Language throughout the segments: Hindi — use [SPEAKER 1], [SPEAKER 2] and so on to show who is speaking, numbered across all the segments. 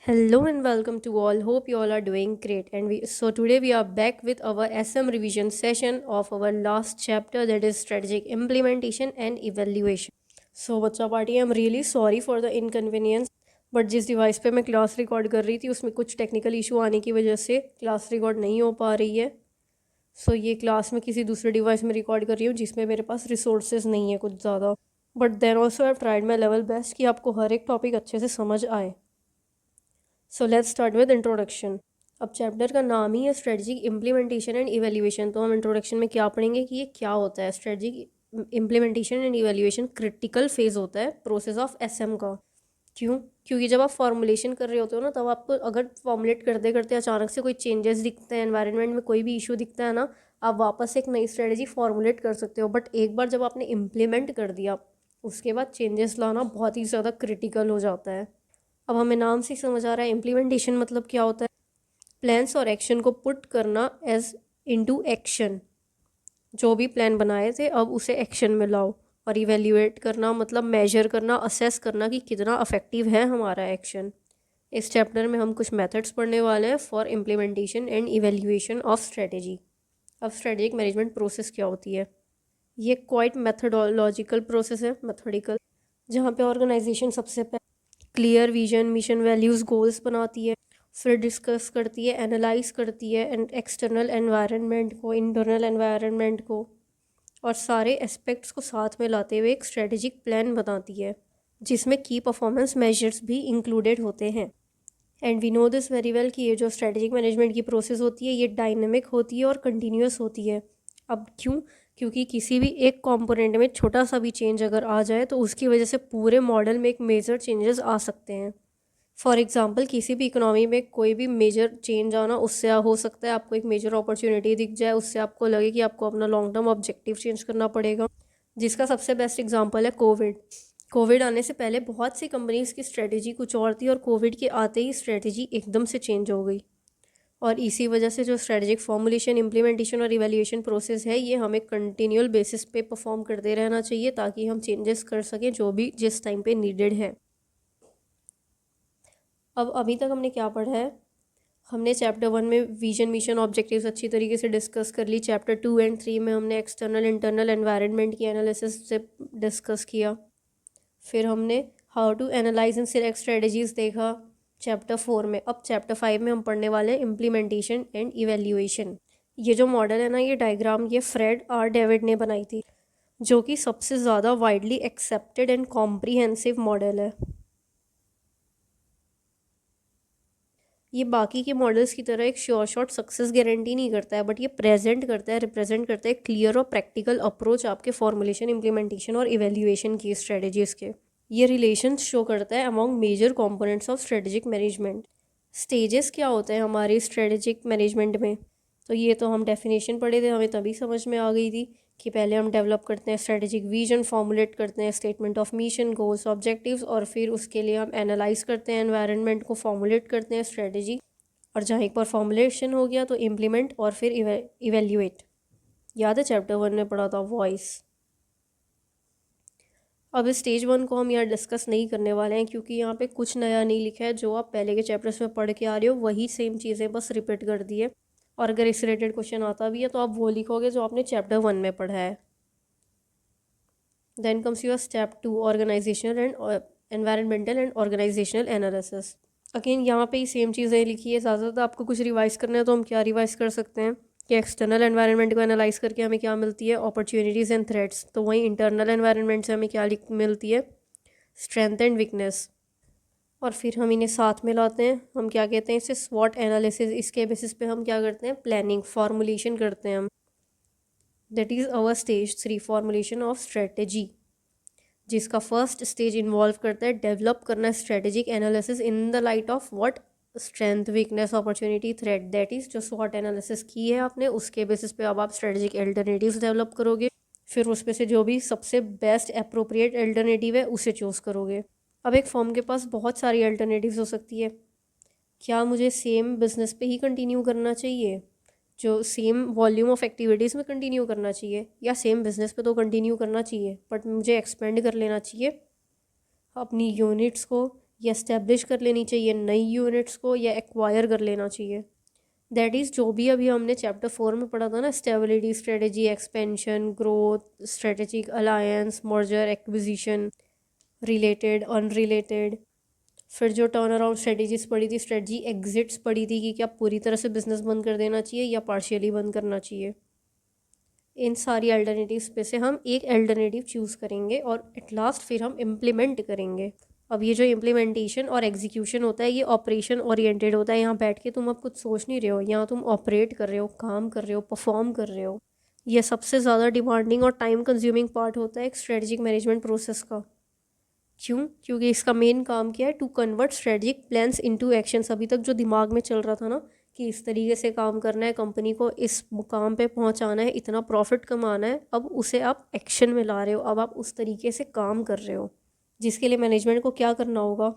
[SPEAKER 1] Hello and welcome to all. Hope you all are doing great. Today we are back with our SM revision session of our last chapter, that is strategic implementation and evaluation. So बच्चा party, I am really sorry for the inconvenience, but जिस डिवाइस पे मैं क्लास रिकॉर्ड कर रही थी उसमें कुछ टेक्निकल इशू आने की वजह से क्लास रिकॉर्ड नहीं हो पा रही है। ये क्लास मैं किसी दूसरे डिवाइस में रिकॉर्ड कर रही हूँ जिसमें मेरे पास रिसोर्सेज नहीं है कुछ ज़्यादा, but then also I tried my level best कि आपको हर एक टॉपिक अच्छे से समझ आए। So let's start with introduction. अब चैप्टर का नाम ही है स्ट्रेटजिक इम्प्लीमेंटेशन एंड इवेल्यूएशन, तो हम इंट्रोडक्शन में क्या पढ़ेंगे कि ये क्या होता है। Strategic implementation and evaluation critical phase होता है प्रोसेस ऑफ एसएम का। क्यों? क्योंकि जब आप फॉर्मुलेशन कर रहे होते हो ना, तब आपको अगर फॉर्मुलेट करते करते अचानक से कोई चेंजेस दिखते हैं, एनवायरनमेंट में कोई भी इशू दिखता है ना, आप वापस एक नई स्ट्रेटजी फॉर्मुलेट कर सकते हो। बट एक बार जब आपने इम्प्लीमेंट कर दिया, उसके बाद चेंजेस लाना बहुत ही ज़्यादा क्रिटिकल हो जाता है। अब हमें नाम से समझ आ रहा है इम्प्लीमेंटेशन मतलब क्या होता है। प्लान्स और एक्शन को पुट करना एज इनटू एक्शन। जो भी प्लान बनाए थे अब उसे एक्शन में लाओ। और इवेल्युएट करना मतलब मेजर करना, असेस करना कि कितना अफेक्टिव है हमारा एक्शन। इस चैप्टर में हम कुछ मेथड्स पढ़ने वाले हैं for implementation and evaluation of strategy. अब स्ट्रेटेजिक मैनेजमेंट प्रोसेस क्या होती है? ये क्वाइट मेथडोलॉजिकल प्रोसेस है, मेथोडिकल, जहाँ पे ऑर्गेनाइजेशन सबसे पहले clear vision, mission, values, goals बनाती है, फिर डिस्कस करती है, एनालाइज करती है एंड एक्सटर्नल एनवायरनमेंट को, इंटरनल एनवायरनमेंट को, और सारे एस्पेक्ट्स को साथ में लाते हुए एक स्ट्रेटेजिक प्लान बनाती है जिसमें की परफॉर्मेंस मेजर्स भी इंक्लूडेड होते हैं। And we know this very well कि ये जो स्ट्रेटेजिक मैनेजमेंट की प्रोसेस होती है ये डायनेमिक होती है और कंटिन्यूस होती है। अब क्यों? क्योंकि किसी भी एक कंपोनेंट में छोटा सा भी चेंज अगर आ जाए तो उसकी वजह से पूरे मॉडल में एक मेजर चेंजेस आ सकते हैं। फॉर एग्जांपल, किसी भी इकोनॉमी में कोई भी मेजर चेंज आना, उससे हो सकता है आपको एक मेजर अपॉर्चुनिटी दिख जाए, उससे आपको लगे कि आपको अपना लॉन्ग टर्म ऑब्जेक्टिव चेंज करना पड़ेगा। जिसका सबसे बेस्ट एग्जांपल है कोविड। कोविड आने से पहले बहुत सी कंपनीज की स्ट्रेटजी कुछ और थी और कोविड के आते ही स्ट्रेटजी एकदम से चेंज हो गई। और इसी वजह से जो स्ट्रेटजिक फॉर्मुलेशन, इम्प्लीमेंटेशन और इवैल्यूएशन प्रोसेस है, ये हमें कंटिन्यूअल बेसिस पे परफॉर्म करते रहना चाहिए ताकि हम चेंजेस कर सकें जो भी जिस टाइम पे नीडेड है। अब अभी तक हमने क्या पढ़ा है? हमने चैप्टर 1 में विजन, मिशन, ऑब्जेक्टिव्स अच्छी तरीके से डिस्कस कर ली। चैप्टर 2 एंड 3 में हमने एक्सटर्नल इंटरनल एनवायरनमेंट की एनालिसिस से डिस्कस किया। फिर हमने how to analyse and select strategies देखा चैप्टर 4 में। अब चैप्टर 5 में हम पढ़ने वाले हैं इम्प्लीमेंटेशन एंड इवेल्यूएशन। ये जो मॉडल है ना, ये डायग्राम ये फ्रेड आर डेविड ने बनाई थी, जो कि सबसे ज़्यादा widely accepted and comprehensive model है। ये बाकी के मॉडल्स की तरह एक श्योर शॉट सक्सेस गारंटी नहीं करता है, बट ये प्रेजेंट करता है, रिप्रेजेंट करता है क्लियर और प्रैक्टिकल अप्रोच आपके फॉर्मुलेशन, इम्प्लीमेंटेशन और इवेल्यूएशन की स्ट्रेटजीज के। ये रिलेशन शो करता है among major components of strategic management. Stages क्या होते हैं हमारे स्ट्रेटेजिक मैनेजमेंट में? तो ये तो हम डेफिनेशन पढ़े थे, हमें तभी समझ में आ गई थी कि पहले हम डेवलप करते हैं स्ट्रेटेजिक विजन, फॉर्मुलेट करते हैं statement of mission, goals, objectives, और फिर उसके लिए हम एनालाइज करते हैं एनवायरनमेंट को, फॉर्मुलेट करते हैं स्ट्रेटेजी, और जहाँ एक बार फॉर्मुलेशन हो गया तो इम्प्लीमेंट और फिर इवेल्यूएट। याद है चैप्टर 1 में पढ़ा था वॉइस। अब इस स्टेज 1 को हम यहाँ डिस्कस नहीं करने वाले हैं क्योंकि यहाँ पे कुछ नया नहीं लिखा है। जो आप पहले के चैप्टर्स में पढ़ के आ रहे हो वही सेम चीज़ें बस रिपीट कर दी है। और अगर इस रिलेटेड क्वेश्चन आता भी है तो आप वो लिखोगे जो आपने चैप्टर 1 में पढ़ा है। Then comes your step 2, organisational and environmental and organisational analysis. Again यहाँ पे ही सेम चीज़ें लिखी है। ज़्यादातर आपको कुछ रिवाइज करना है तो हम क्या रिवाइज कर सकते हैं कि एक्सटर्नल एनवायरनमेंट को एनालाइज करके हमें क्या मिलती है, अपॉर्चुनिटीज़ एंड थ्रेट्स। तो वहीं इंटरनल एनवायरनमेंट से हमें क्या मिलती है, स्ट्रेंथ एंड वीकनेस। और फिर हम इन्हें साथ में लाते हैं, हम क्या कहते हैं इसे, स्वॉट एनालिसिस। इसके बेसिस पे हम क्या करते हैं, प्लानिंग, फॉर्मुलेशन करते हैं हम। That is our stage 3, formulation of strategy, जिसका फर्स्ट स्टेज इन्वॉल्व करता है डेवलप करना strategic analysis in the light of what, strength, weakness, opportunity, threat. That is जो स्वॉट एनालिसिस की है आपने, उसके बेसिस पे अब आप स्ट्रेटेजिक अल्टरनेटिव्स डेवलप करोगे। फिर उसमें से जो भी सबसे बेस्ट अप्रोप्रिएट अल्टरनेटिव है उसे चूज़ करोगे। अब एक फॉर्म के पास बहुत सारी अल्टरनेटिव्स हो सकती है। क्या मुझे सेम बिजनेस पे ही कंटिन्यू करना चाहिए, जो सेम वॉल्यूम ऑफ एक्टिविटीज़ में कंटिन्यू करना चाहिए, या सेम बिजनेस पे तो कंटिन्यू करना चाहिए बट मुझे एक्सपेंड कर लेना चाहिए अपनी यूनिट्स को, या इस्टेब्लिश कर लेनी चाहिए नई यूनिट्स को, या एक्वायर कर लेना चाहिए। दैट इज़ जो भी अभी हमने चैप्टर 4 में पढ़ा था ना, stability strategy, expansion, growth, strategic alliance, merger acquisition, related, unrelated. फिर जो टर्न अराउंड स्ट्रेटेजीज पढ़ी थी, स्ट्रेटजी एग्जिट्स पढ़ी थी कि क्या पूरी तरह से बिजनेस बंद कर देना चाहिए या पार्शियली बंद करना चाहिए। इन सारी अल्टरनेटिव्स पे से हम एक अल्टरनेटिव चूज़ करेंगे और एट लास्ट फिर हम इम्प्लीमेंट करेंगे। अब ये जो इम्प्लीमेंटेशन और एग्जीक्यूशन होता है ये ऑपरेशन ओरिएंटेड होता है। यहाँ बैठ के तुम अब कुछ सोच नहीं रहे हो, यहाँ तुम ऑपरेट कर रहे हो, काम कर रहे हो, परफॉर्म कर रहे हो। ये सबसे ज़्यादा डिमांडिंग और टाइम कंज्यूमिंग पार्ट होता है एक स्ट्रेटजिक मैनेजमेंट प्रोसेस का। क्यों? क्योंकि इसका मेन काम क्या है, to convert strategic plans into actions. अभी तक जो दिमाग में चल रहा था ना कि इस तरीके से काम करना है, कंपनी को इस मुकाम पे पहुंचाना है, इतना प्रॉफिट कमाना है, अब उसे आप एक्शन में ला रहे हो, अब आप उस तरीके से काम कर रहे हो। जिसके लिए मैनेजमेंट को क्या करना होगा,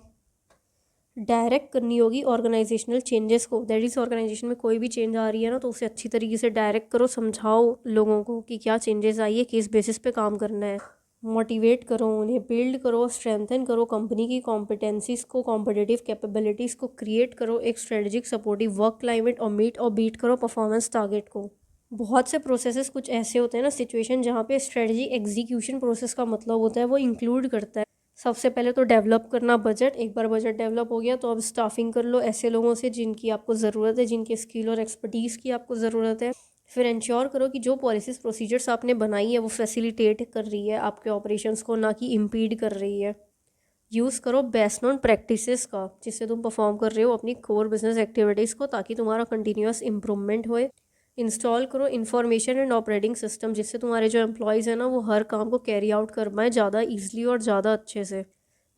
[SPEAKER 1] डायरेक्ट करनी होगी ऑर्गेनाइजेशनल चेंजेस को। दैट इज़ ऑर्गेनाइजेशन में कोई भी चेंज आ रही है ना तो उसे अच्छी तरीके से डायरेक्ट करो, समझाओ लोगों को कि क्या चेंजेस आई है, किस बेसिस पे काम करना है। मोटिवेट करो उन्हें, बिल्ड करो, स्ट्रेंथन करो कंपनी की कॉम्पिटेंसीज को, कॉम्पिटिटिव कैपेबिलिटीज़ को क्रिएट करो, एक स्ट्रेटजिक सपोर्टिव वर्क क्लाइमेट, और मीट और बीट करो परफॉर्मेंस टारगेट को। बहुत से प्रोसेसेस कुछ ऐसे होते हैं ना, सिचुएशन जहाँ पे स्ट्रेटजी एग्जीक्यूशन प्रोसेस का मतलब होता है वो इंक्लूड करता है सबसे पहले तो डेवलप करना बजट। एक बार बजट डेवलप हो गया तो अब स्टाफिंग कर लो ऐसे लोगों से जिनकी आपको ज़रूरत है, जिनके स्किल और एक्सपर्टीज़ की आपको ज़रूरत है। फिर इंश्योर करो कि जो पॉलिसीज़ प्रोसीजर्स आपने बनाई है वो फैसिलिटेट कर रही है आपके ऑपरेशंस को, ना कि इम्पीड कर रही है। यूज़ करो बेस्ट नोन प्रैक्टिसेस का जिससे तुम परफॉर्म कर रहे हो अपनी कोर बिजनेस एक्टिविटीज़ को, ताकि तुम्हारा कंटिन्यूस इम्प्रूवमेंट होए। इंस्टॉल करो इंफॉर्मेशन एंड ऑपरेटिंग सिस्टम जिससे तुम्हारे जो एम्प्लॉयज़ हैं ना वो हर काम को कैरी आउट कर पाएँ ज़्यादा ईजिली और ज़्यादा अच्छे से।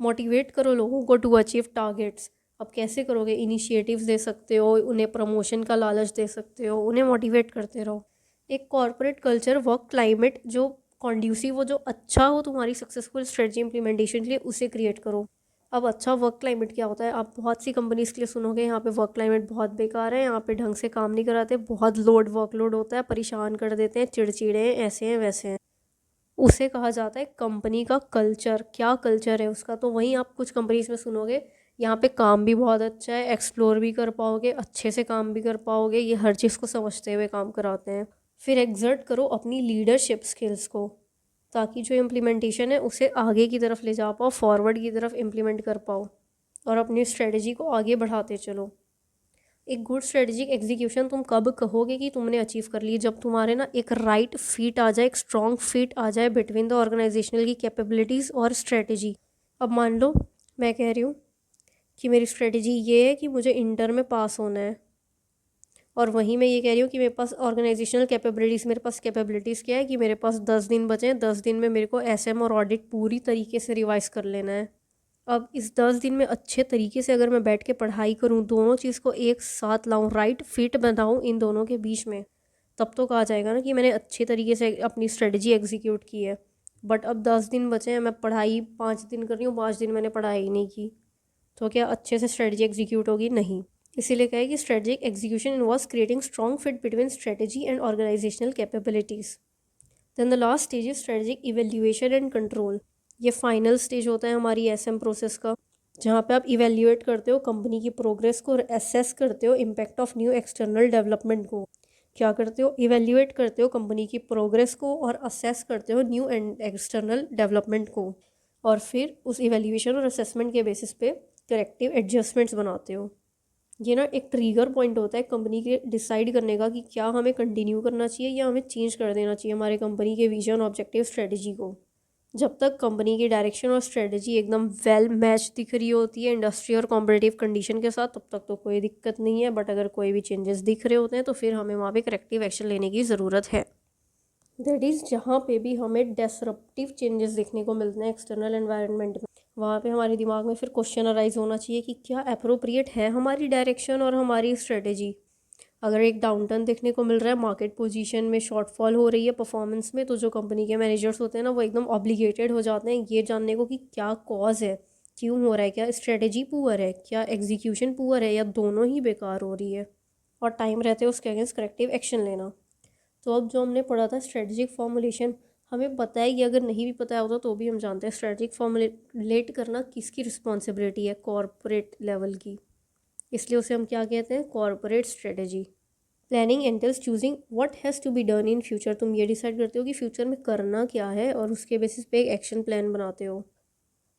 [SPEAKER 1] मोटिवेट करो लोगों को टू अचीव टारगेट्स। अब कैसे करोगे, इनिशिएटिव्स दे सकते हो, उन्हें प्रमोशन का लालच दे सकते हो, उन्हें मोटिवेट करते रहो। एक कॉर्पोरेट कल्चर, वर्क क्लाइमेट जो कॉन्ड्यूसिव हो, जो अच्छा हो तुम्हारी सक्सेसफुल स्ट्रेटजी इंप्लीमेंटेशन के लिए, उसे क्रिएट करो। अब अच्छा वर्क क्लाइमेट क्या होता है, आप बहुत सी कंपनीज़ के लिए सुनोगे यहाँ पे वर्क क्लाइमेट बहुत बेकार है, यहाँ पे ढंग से काम नहीं कराते, बहुत वर्कलोड होता है, परेशान कर देते हैं, चिड़चिड़े हैं, ऐसे हैं वैसे हैं। उसे कहा जाता है कंपनी का कल्चर। क्या कल्चर है उसका, तो वहीं आप कुछ कंपनीज में सुनोगे यहाँ पे काम भी बहुत अच्छा है, एक्सप्लोर भी कर पाओगे, अच्छे से काम भी कर पाओगे, ये हर चीज़ को समझते हुए काम कराते हैं। फिर एग्जर्ट करो अपनी लीडरशिप स्किल्स को ताकि जो इम्प्लीमेंटेशन है उसे आगे की तरफ ले जा पाओ, फॉरवर्ड की तरफ इम्प्लीमेंट कर पाओ और अपनी स्ट्रेटजी को आगे बढ़ाते चलो। एक गुड स्ट्रेटजिक एग्जीक्यूशन तुम कब कहोगे कि तुमने अचीव कर ली, जब तुम्हारे ना एक राइट फिट आ जाए, एक स्ट्रॉन्ग फिट आ जाए बिटवीन द ऑर्गेनाइजेशनल की कैपेबिलिटीज़ और स्ट्रेटजी। अब मान लो मैं कह रही हूँ कि मेरी स्ट्रेटजी ये है कि मुझे इंटर में पास होना है, और वहीं मैं ये कह रही हूँ कि मेरे पास ऑर्गेनाइजेशनल कैपेबिलिटीज़, मेरे पास कैपेबिलिटीज़ क्या है कि मेरे पास 10 दिन बचे हैं, 10 दिन में मेरे को एसएम और ऑडिट पूरी तरीके से रिवाइज कर लेना है। अब इस 10 दिन में अच्छे तरीके से अगर मैं बैठ के पढ़ाई करूँ, दोनों चीज़ को एक साथ लाऊं, राइट फिट बनाऊँ इन दोनों के बीच में, तब तो कहा जाएगा ना कि मैंने अच्छे तरीके से अपनी स्ट्रेटजी एग्जीक्यूट की है। बट अब 10 दिन बचे हैं, मैं पढ़ाई 5 दिन कर रही हूँ, 5 दिन मैंने पढ़ाई नहीं की, तो क्या अच्छे से स्ट्रेटजी एग्जीक्यूट होगी? नहीं। इसीलिए कहे कि strategic execution involves creating strong fit between strategy and organisational capabilities. Then the last stage is strategic evaluation and control. ये फाइनल स्टेज होता है हमारी एसएम प्रोसेस का, जहाँ पे आप इवेल्युएट करते हो कंपनी की प्रोग्रेस को और एसेस करते हो impact of new external development को। क्या करते हो, इवेल्युएट करते हो कंपनी की प्रोग्रेस को और असेस करते हो न्यू एंड एक्सटर्नल डेवलपमेंट को, और फिर उस इवेल्युएशन और असेसमेंट के बेसिस पे करेक्टिव एडजस्टमेंट्स बनाते हो। ये ना एक ट्रिगर पॉइंट होता है कंपनी के डिसाइड करने का कि क्या हमें कंटिन्यू करना चाहिए या हमें चेंज कर देना चाहिए हमारे कंपनी के विजन, ऑब्जेक्टिव, स्ट्रेटजी को। जब तक कंपनी की डायरेक्शन और स्ट्रेटजी एकदम वेल मैच दिख रही होती है इंडस्ट्री और कॉम्पिटिटिव कंडीशन के साथ, तब तक तो कोई दिक्कत नहीं है। बट अगर कोई भी चेंजेस दिख रहे होते हैं तो फिर हमें वहाँ पे करेक्टिव एक्शन लेने की ज़रूरत है। दैट इज़ जहाँ पे भी हमें डिसरप्टिव चेंजेस देखने को मिलते हैं एक्सटर्नल एनवायरनमेंट में, वहाँ पे हमारे दिमाग में फिर क्वेश्चन अराइज होना चाहिए कि क्या अप्रोप्रिएट है हमारी डायरेक्शन और हमारी स्ट्रेटजी। अगर एक डाउनटर्न देखने को मिल रहा है, मार्केट पोजीशन में शॉर्टफॉल हो रही है परफॉर्मेंस में, तो जो कंपनी के मैनेजर्स होते हैं ना वो एकदम ऑब्लिगेटेड हो जाते हैं ये जानने को कि क्या कॉज है, क्यों हो रहा है, क्या स्ट्रेटजी पुअर है, क्या एग्जीक्यूशन पुअर है, या दोनों ही बेकार हो रही है, और टाइम रहते उसके अगेंस्ट करेक्टिव एक्शन लेना। तो अब जो हमने पढ़ा था स्ट्रेटजिक फॉर्मुलेशन, हमें पता है कि अगर नहीं भी पता होता तो भी हम जानते हैं स्ट्रेटजिक फॉर्मुलेट करना किसकी रिस्पॉन्सिबिलिटी है, कॉरपोरेट लेवल की, इसलिए उसे हम क्या कहते हैं, corporate strategy. Planning entails choosing what has to be done in future, तुम ये डिसाइड करते हो कि फ्यूचर में करना क्या है और उसके बेसिस पे एक एक्शन प्लान बनाते हो।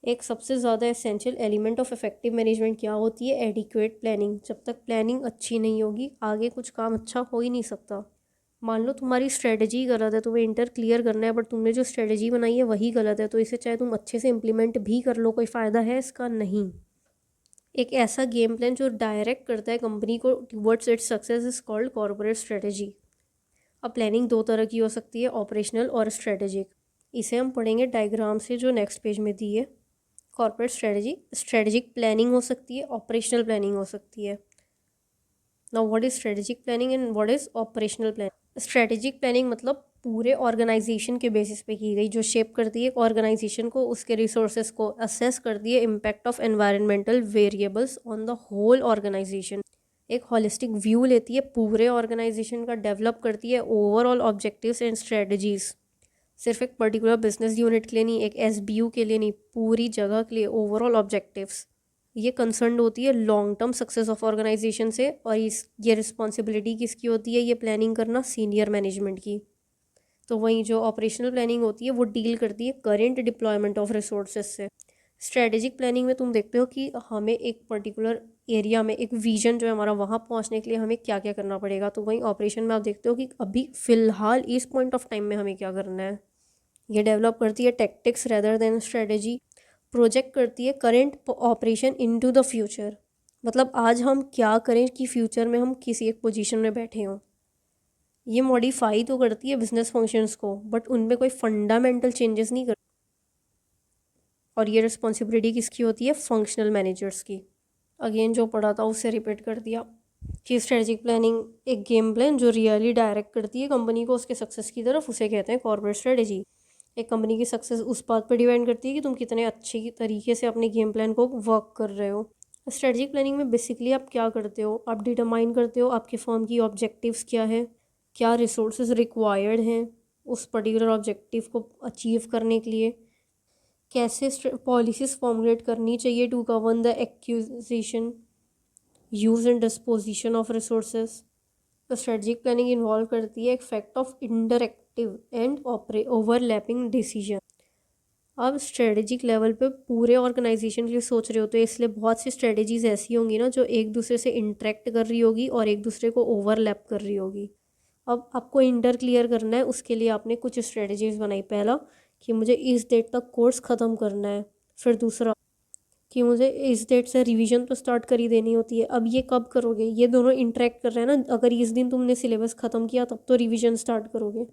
[SPEAKER 1] एक सबसे ज़्यादा essential element of effective management क्या होती है, एडिक्वेट प्लानिंग। जब तक प्लानिंग अच्छी नहीं होगी आगे कुछ काम अच्छा हो ही नहीं सकता। मान लो तुम्हारी स्ट्रेटजी गलत है, तुम्हें इंटर क्लियर करना है, बट तुमने जो स्ट्रेटजी बनाई है वही गलत है, तो इसे चाहे तुम अच्छे से इम्प्लीमेंट भी कर लो, कोई फ़ायदा है इसका? नहीं। एक ऐसा गेम प्लान जो डायरेक्ट करता है कंपनी को towards its success is called corporate strategy. अब प्लानिंग दो तरह की हो सकती है, ऑपरेशनल और स्ट्रेटेजिक। इसे हम पढ़ेंगे डायग्राम से जो नेक्स्ट पेज में दी है। कॉर्पोरेट स्ट्रेटजी, स्ट्रेटेजिक प्लानिंग हो सकती है, ऑपरेशनल प्लानिंग हो सकती है। Now what is strategic planning and what is operational planning? Strategic planning मतलब पूरे ऑर्गेनाइजेशन के बेसिस पे की गई, जो शेप करती है ऑर्गेनाइजेशन को, उसके रिसोर्सेज को, असेस करती है impact of environmental variables on the whole organisation. एक होलिस्टिक व्यू लेती है पूरे ऑर्गेनाइजेशन का, डेवलप करती है ओवरऑल ऑब्जेक्टिव्स एंड स्ट्रेटजीज। सिर्फ एक पर्टिकुलर बिजनेस यूनिट के लिए नहीं, एक एसबीयू के लिए नहीं, पूरी जगह के लिए ओवरऑल ऑब्जेक्टिव्स। ये कंसर्न होती है long term success of organisation से, और ये रिस्पॉन्सिबिलिटी किसकी होती है, ये प्लानिंग करना सीनियर मैनेजमेंट की। तो वहीं जो ऑपरेशनल प्लानिंग होती है वो डील करती है करेंट डिप्लॉयमेंट ऑफ रिसोर्सेज से। स्ट्रेटेजिक प्लानिंग में तुम देखते हो कि हमें एक पर्टिकुलर एरिया में एक विजन जो है हमारा, वहाँ पहुँचने के लिए हमें क्या क्या करना पड़ेगा। तो वहीं ऑपरेशन में आप देखते हो कि अभी फ़िलहाल इस पॉइंट ऑफ टाइम में हमें क्या करना है। ये डेवलप करती है tactics rather than strategy. Project करती है current operation into the future, मतलब आज हम क्या करें कि फ्यूचर में हम किसी एक पोजीशन में बैठे हों। ये मॉडिफाई तो करती है बिजनेस फंक्शंस को, बट उनमें कोई फंडामेंटल चेंजेस नहीं करती। और ये रिस्पॉन्सिबिलिटी किसकी होती है, फंक्शनल मैनेजर्स की। अगेन जो पढ़ा था उसे रिपीट कर दिया कि स्ट्रेटेजिक प्लानिंग एक गेम प्लान जो रियली डायरेक्ट करती है कंपनी को उसके सक्सेस की तरफ, उसे कहते हैं कॉर्पोरेट स्ट्रेटेजी। एक कंपनी की सक्सेस उस बात पर डिपेंड करती है कि तुम कितने अच्छे तरीके से अपने गेम प्लान को वर्क कर रहे हो। स्ट्रेटेजिक प्लानिंग में बेसिकली आप क्या करते हो, आप डिटरमाइन करते हो आपके फर्म की ऑब्जेक्टिव्स क्या है, क्या रिसोर्सेज रिक्वायर्ड हैं उस पर्टिकुलर ऑब्जेक्टिव को अचीव करने के लिए, कैसे पॉलिसीज फॉर्मुलेट करनी चाहिए to govern the acquisition, use and disposition of resources. तो स्ट्रेटजिक प्लानिंग इन्वॉल्व करती है effect of interactive and overlapping decision. अब स्ट्रेटेजिक लेवल पे पूरे ऑर्गेनाइजेशन के लिए सोच रहे होते हैं, इसलिए बहुत सी स्ट्रेटजीज ऐसी होंगी ना जो एक दूसरे से इंटरेक्ट कर रही होगी और एक दूसरे को ओवरलैप कर रही होगी। अब आपको इंटर क्लियर करना है, उसके लिए आपने कुछ स्ट्रेटजीज बनाई। पहला कि मुझे इस डेट तक कोर्स ख़त्म करना है, फिर दूसरा कि मुझे इस डेट से रिवीजन तो स्टार्ट कर ही देनी होती है। अब ये कब करोगे, ये दोनों इंटरेक्ट कर रहे हैं ना, अगर इस दिन तुमने सिलेबस ख़त्म किया तब तो रिवीजन स्टार्ट करोगे।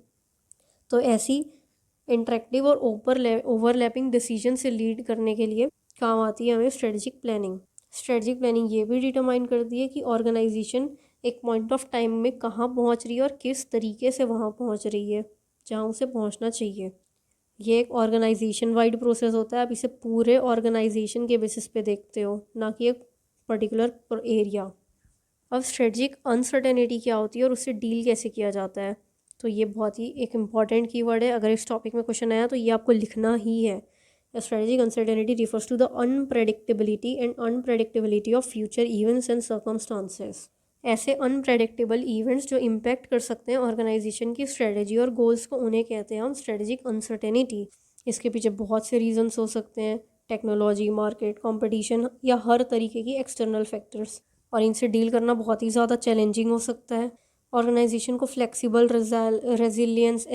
[SPEAKER 1] तो ऐसी इंटरेक्टिव और ओवरलैपिंग डिसीजन से लीड करने के लिए काम आती है हमें स्ट्रेटजिक प्लानिंग। स्ट्रेटजिक प्लानिंग ये भी डिटरमाइन करती है कि ऑर्गेनाइजेशन एक पॉइंट ऑफ टाइम में कहाँ पहुँच रही है और किस तरीके से वहाँ पहुँच रही है जहाँ उसे पहुँचना चाहिए। ये एक ऑर्गेनाइजेशन वाइड प्रोसेस होता है, आप इसे पूरे ऑर्गेनाइजेशन के बेसिस पे देखते हो, ना कि एक पर्टिकुलर एरिया। अब स्ट्रेटजिक अनसर्टेनिटी क्या होती है और उससे डील कैसे किया जाता है, तो ये बहुत ही एक इम्पॉर्टेंट कीवर्ड है। अगर इस टॉपिक में क्वेश्चन आया तो ये आपको लिखना ही है। Strategic uncertainty refers to the unpredictability of future events and circumstances. ऐसे अनप्रेडिक्टेबल इवेंट्स जो इम्पैक्ट कर सकते हैं ऑर्गेनाइजेशन की स्ट्रेटजी और गोल्स को, उन्हें कहते हैं हम स्ट्रेटजिक अनसर्टेनिटी। इसके पीछे बहुत से रीजंस हो सकते हैं, टेक्नोलॉजी, मार्केट, कंपटीशन या हर तरीके की एक्सटर्नल फैक्टर्स, और इनसे डील करना बहुत ही ज़्यादा चैलेंजिंग हो सकता है। ऑर्गेनाइजेशन को फ्लेक्सिबल, रेजिलियंस,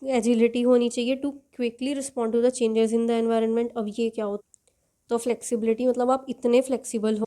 [SPEAKER 1] एजिलिटी होनी चाहिए to quickly respond to the changes in the environment. अब ये क्या होता है, तो फ्लेक्सिबिलिटी मतलब आप इतने फ्लेक्सिबल हो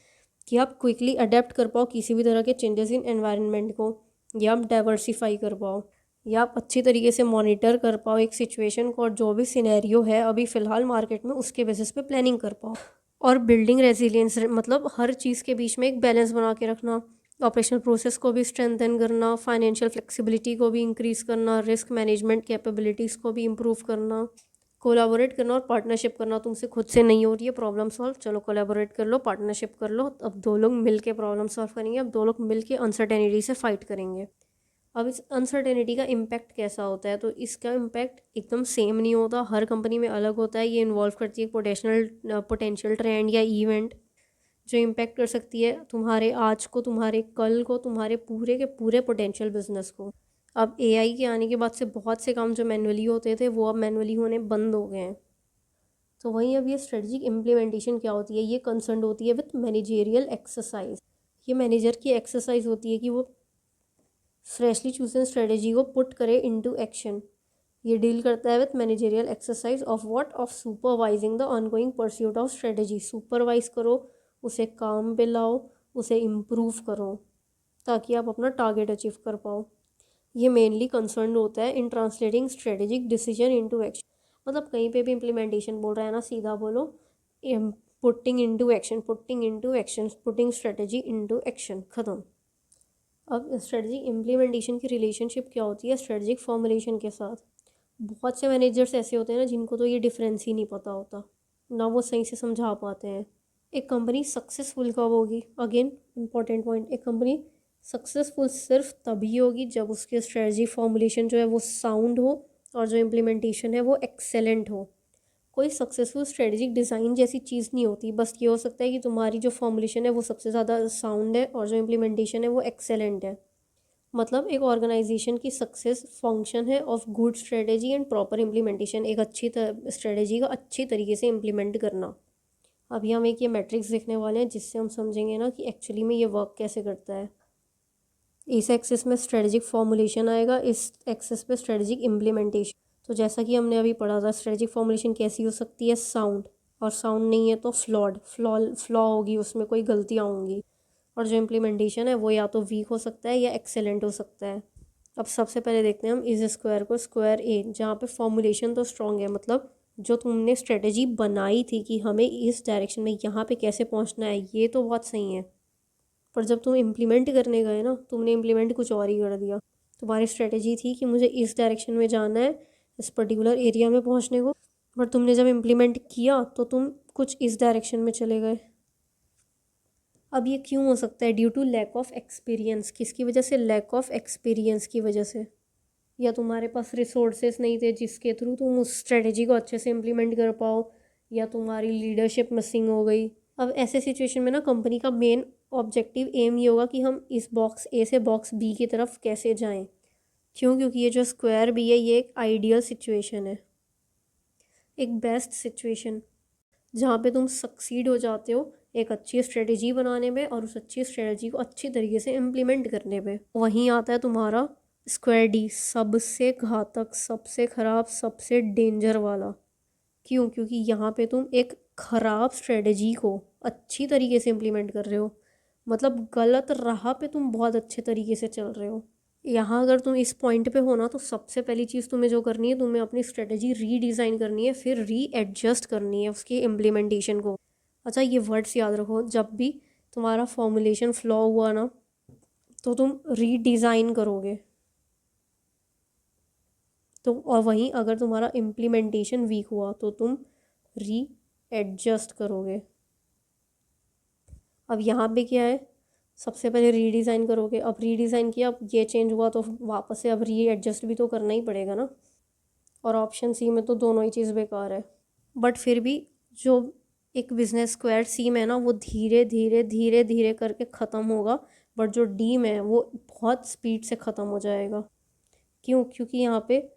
[SPEAKER 1] कि आप क्विकली अडेप्ट कर पाओ किसी भी तरह के चेंजेस इन एनवायरनमेंट को, या आप डाइवर्सिफाई कर पाओ, या आप अच्छी तरीके से मॉनिटर कर पाओ एक सिचुएशन को, और जो भी सिनेरियो है अभी फ़िलहाल मार्केट में उसके बेसिस पे प्लानिंग कर पाओ। और बिल्डिंग रेजिलियंस मतलब हर चीज़ के बीच में एक बैलेंस बना के रखना, ऑपरेशनल प्रोसेस को भी स्ट्रेंथन करना, फाइनेंशियल फ्लेक्सिबिलिटी को भी इंक्रीज़ करना, रिस्क मैनेजमेंट कैपेबिलिटीज़ को भी इम्प्रूव करना, कोलैबोरेट करना और पार्टनरशिप करना। तुमसे खुद से नहीं हो रही है प्रॉब्लम सॉल्व, चलो कोलैबोरेट कर लो, पार्टनरशिप कर लो, अब दो लोग मिल के प्रॉब्लम सॉल्व करेंगे, अब दो लोग मिल के अनसर्टेनिटी से फाइट करेंगे। अब इस अनसर्टेनिटी का इम्पैक्ट कैसा होता है, तो इसका इम्पैक्ट एकदम सेम नहीं होता, हर कंपनी में अलग होता है। ये इन्वॉल्व करती है पोटेंशियल ट्रेंड या इवेंट जो इम्पैक्ट कर सकती है तुम्हारे आज को, तुम्हारे कल को, तुम्हारे पूरे के पूरे पोटेंशियल बिजनेस को। अब एआई के आने के बाद से बहुत से काम जो मैनुअली होते थे वो अब मैनुअली होने बंद हो गए हैं। तो वहीं अब ये स्ट्रेटजिक इम्प्लीमेंटेशन क्या होती है, ये कंसर्न होती है विथ मैनेजेरियल एक्सरसाइज। ये मैनेजर की एक्सरसाइज होती है कि वो फ्रेशली चूजन स्ट्रेटजी को पुट करे इनटू एक्शन। ये डील करता है with managerial exercise of what, of supervising the ongoing pursuit of strategy. Supervise करो, उसे काम पे लाओ, उसे इम्प्रूव करो ताकि आप अपना टारगेट अचीव कर पाओ। ये मेनली कंसर्न होता है in translating strategic decision into action. मतलब कहीं पे भी इम्प्लीमेंटेशन बोल रहा है ना, सीधा बोलो putting into action, putting into action, putting strategy into action, ख़त्म। अब स्ट्रेटजी इम्प्लीमेंटेशन की रिलेशनशिप क्या होती है स्ट्रेटजिक फॉर्मुलेशन के साथ। बहुत से मैनेजर्स ऐसे होते हैं ना जिनको तो ये डिफरेंस ही नहीं पता होता, ना वो सही से समझा पाते हैं। एक कंपनी सक्सेसफुल कब होगी, अगेन इंपॉर्टेंट पॉइंट, एक कंपनी सक्सेसफुल सिर्फ तभी होगी जब उसकी स्ट्रेटजी फॉर्मुलेशन जो है वो साउंड हो और जो इम्प्लीमेंटेशन है वो एक्सेलेंट हो। कोई सक्सेसफुल स्ट्रेटजिक डिज़ाइन जैसी चीज़ नहीं होती, बस ये हो सकता है कि तुम्हारी जो फॉर्मुलेशन है वो सबसे ज़्यादा साउंड है और जो इम्प्लीमेंटेशन है वो एक्सेलेंट है। मतलब एक ऑर्गेनाइजेशन की सक्सेस फंक्शन है of good strategy and proper implementation, एक अच्छी स्ट्रेटजी का अच्छी तरीके से इम्प्लीमेंट करना। अभी हम एक ये मैट्रिक्स देखने वाले हैं जिससे हम समझेंगे ना कि एक्चुअली में ये वर्क कैसे करता है। इस एक्सेस में स्ट्रेटजिक फॉर्मुलेशन आएगा, इस एक्सेस पे स्ट्रेटजिक इम्प्लीमेंटेशन। तो जैसा कि हमने अभी पढ़ा था स्ट्रेटजिक फॉर्मुलेशन कैसी हो सकती है, साउंड, और साउंड नहीं है तो फ्लॉ होगी, उसमें कोई गलतियाँ होंगी। और जो इम्प्लीमेंटेशन है वो या तो वीक हो सकता है या एक्सेलेंट हो सकता है। अब सबसे पहले देखते हैं हम इस स्क्वायर को, स्क्वायर ए, जहाँ पे फॉर्मुलेशन तो स्ट्रॉन्ग है, मतलब जो तुमने स्ट्रेटजी बनाई थी कि हमें इस डायरेक्शन में यहाँ पे कैसे पहुँचना है, ये तो बहुत सही है। पर जब तुम इम्प्लीमेंट करने गए ना, तुमने इम्प्लीमेंट कुछ और ही कर दिया। तुम्हारी स्ट्रेटजी थी कि मुझे इस डायरेक्शन में जाना है, इस पर्टिकुलर एरिया में पहुँचने को, पर तुमने जब इम्प्लीमेंट किया तो तुम कुछ इस डायरेक्शन में चले गए। अब ये क्यों हो सकता है, due to lack of experience. किसकी वजह से, लैक ऑफ एक्सपीरियंस की वजह से। या तुम्हारे पास रिसोर्सेज नहीं थे जिसके थ्रू तुम उस स्ट्रेटजी को अच्छे से इम्प्लीमेंट कर पाओ, या तुम्हारी लीडरशिप मिसिंग हो गई। अब ऐसे सिचुएशन में ना कंपनी का मेन ऑब्जेक्टिव एम ये होगा कि हम इस बॉक्स ए से बॉक्स बी की तरफ कैसे जाएं। क्यों, क्योंकि ये जो स्क्वायर बी है ये एक आइडियल सिचुएशन है, एक बेस्ट सिचुएशन जहाँ पे तुम सक्सीड हो जाते हो एक अच्छी स्ट्रेटजी बनाने में और उस अच्छी स्ट्रेटजी को अच्छी तरीके से इम्प्लीमेंट करने में। वहीं आता है तुम्हारा स्क्वायर डी, सबसे घातक, सबसे ख़राब, सबसे डेंजर वाला। क्यों, क्योंकि यहाँ पे तुम एक ख़राब स्ट्रेटजी को अच्छी तरीके से इम्प्लीमेंट कर रहे हो, मतलब गलत राह पे तुम बहुत अच्छे तरीके से चल रहे हो। यहाँ अगर तुम इस पॉइंट पे हो ना, तो सबसे पहली चीज़ तुम्हें जो करनी है, तुम्हें अपनी स्ट्रेटजी रीडिज़ाइन करनी है, फिर रीएडजस्ट करनी है उसकी इम्प्लीमेंटेशन को। अच्छा, ये वर्ड्स याद रखो, जब भी तुम्हारा फॉर्मुलेशन फ्लॉ हुआ ना तो तुम रीडिज़ाइन करोगे, तो और वहीं अगर तुम्हारा इम्प्लीमेंटेशन वीक हुआ तो तुम रीएडजस्ट करोगे। अब यहाँ पे क्या है, सबसे पहले रीडिज़ाइन करोगे, अब रीडिज़ाइन किया, अब ये चेंज हुआ तो वापस से अब रीएडजस्ट भी तो करना ही पड़ेगा ना। और ऑप्शन सी में तो दोनों ही चीज़ बेकार है। बट फिर भी जो एक बिजनेस स्क्वायर सी में है ना वो धीरे धीरे धीरे धीरे करके ख़त्म होगा, बट जो डी में है वो बहुत स्पीड से ख़त्म हो जाएगा। क्यों, क्योंकि यहाँ पे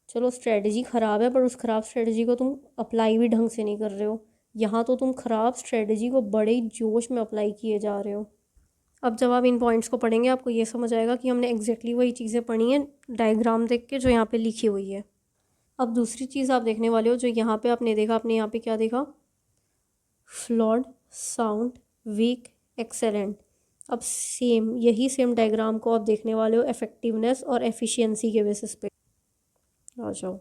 [SPEAKER 1] चलो स्ट्रेटजी ख़राब है पर उस ख़राब स्ट्रेटजी को तुम अप्लाई भी ढंग से नहीं कर रहे हो। यहाँ तो तुम ख़राब स्ट्रेटजी को बड़े ही जोश में अप्लाई किए जा रहे हो। अब जब आप इन पॉइंट्स को पढ़ेंगे आपको ये समझ आएगा कि हमने एग्जैक्टली वही चीज़ें पढ़ी हैं डायग्राम देख के जो यहाँ पे लिखी हुई है। अब दूसरी चीज़ आप देखने वाले हो, जो यहाँ पे आपने देखा, आपने यहाँ पे क्या देखा, फ्लॉड, साउंड, वीक, एक्सेलेंट। अब सेम यही सेम डायग्राम को आप देखने वाले हो इफेक्टिवनेस और एफिशिएंसी के बेसिस पे। आ जाओ,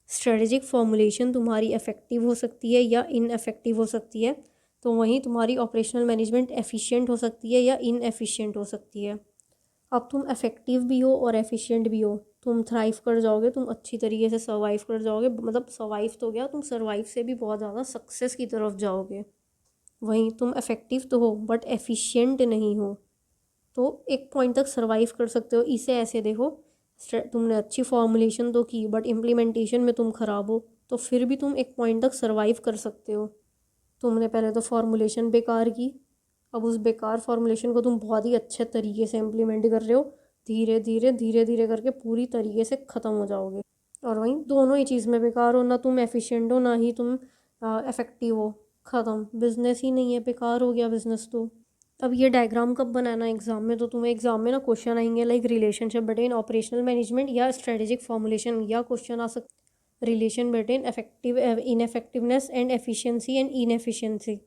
[SPEAKER 1] स्ट्रेटेजिक फॉर्मुलेशन तुम्हारी इफेक्टिव हो सकती है या इनएफेक्टिव हो सकती है, तो वहीं तुम्हारी ऑपरेशनल मैनेजमेंट एफिशिएंट हो सकती है या इनएफिशिएंट हो सकती है। अब तुम इफेक्टिव भी हो और एफिशिएंट भी हो, तुम थ्राइव कर जाओगे, तुम अच्छी तरीके से सर्वाइव कर जाओगे, मतलब सर्वाइव तो गया, तुम सर्वाइव से भी बहुत ज़्यादा सक्सेस की तरफ जाओगे। वहीं तुम इफेक्टिव तो हो बट एफिशिएंट नहीं हो, तो एक पॉइंट तक सर्वाइव कर सकते हो। इसे ऐसे देखो, तुमने अच्छी फॉर्मुलेशन तो की बट इम्प्लीमेंटेशन में तुम खराब हो, तो फिर भी तुम एक पॉइंट तक सर्वाइव कर सकते हो। तुमने पहले तो फॉर्मुलेशन बेकार की, अब उस बेकार फॉर्मुलेशन को तुम बहुत ही अच्छे तरीके से इम्प्लीमेंट कर रहे हो, धीरे धीरे करके पूरी तरीके से ख़त्म हो जाओगे। और वहीं दोनों ही चीज़ में बेकार हो, ना तुम एफिशिएंट हो ना ही तुम इफ़ेक्टिव हो, ख़त्म, बिजनेस ही नहीं है, बेकार हो गया बिजनेस तो। अब ये डायग्राम कब बनाना है एग्जाम में, तो तुम्हें एग्जाम में ना क्वेश्चन आएंगे like relationship between operational management या स्ट्रेटेजिक फॉर्मुलेशन, या क्वेश्चन आ सकता relation between effective ineffectiveness and efficiency and inefficiency.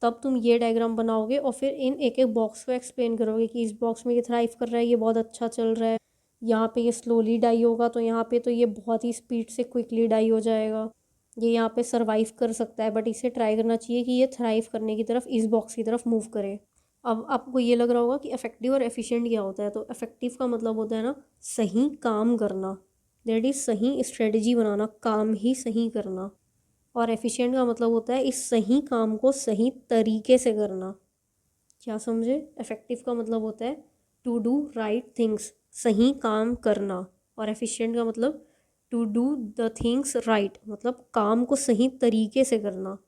[SPEAKER 1] तब तुम ये डायग्राम बनाओगे और फिर इन एक एक बॉक्स को एक्सप्लेन करोगे कि इस बॉक्स में ये थ्राइव कर रहा है, ये बहुत अच्छा चल रहा है, यहाँ पे ये स्लोली डाई होगा, तो यहाँ पे तो ये बहुत ही स्पीड से क्विकली डाई हो जाएगा, ये यहाँ पे सर्वाइव कर सकता है बट इसे ट्राई करना चाहिए कि ये थ्राइव करने की तरफ, इस बॉक्स की तरफ मूव करे। अब आपको ये लग रहा होगा कि इफेक्टिव और एफिशिएंट क्या होता है, तो इफेक्टिव का मतलब होता है ना सही काम करना, दैट इज़ सही स्ट्रेटजी बनाना, काम ही सही करना। और एफिशिएंट का मतलब होता है इस सही काम को सही तरीके से करना। क्या समझे? इफेक्टिव का मतलब होता है टू डू राइट थिंग्स, सही काम करना, और एफिशिएंट का मतलब to do the things right, मतलब काम को सही तरीके से करना।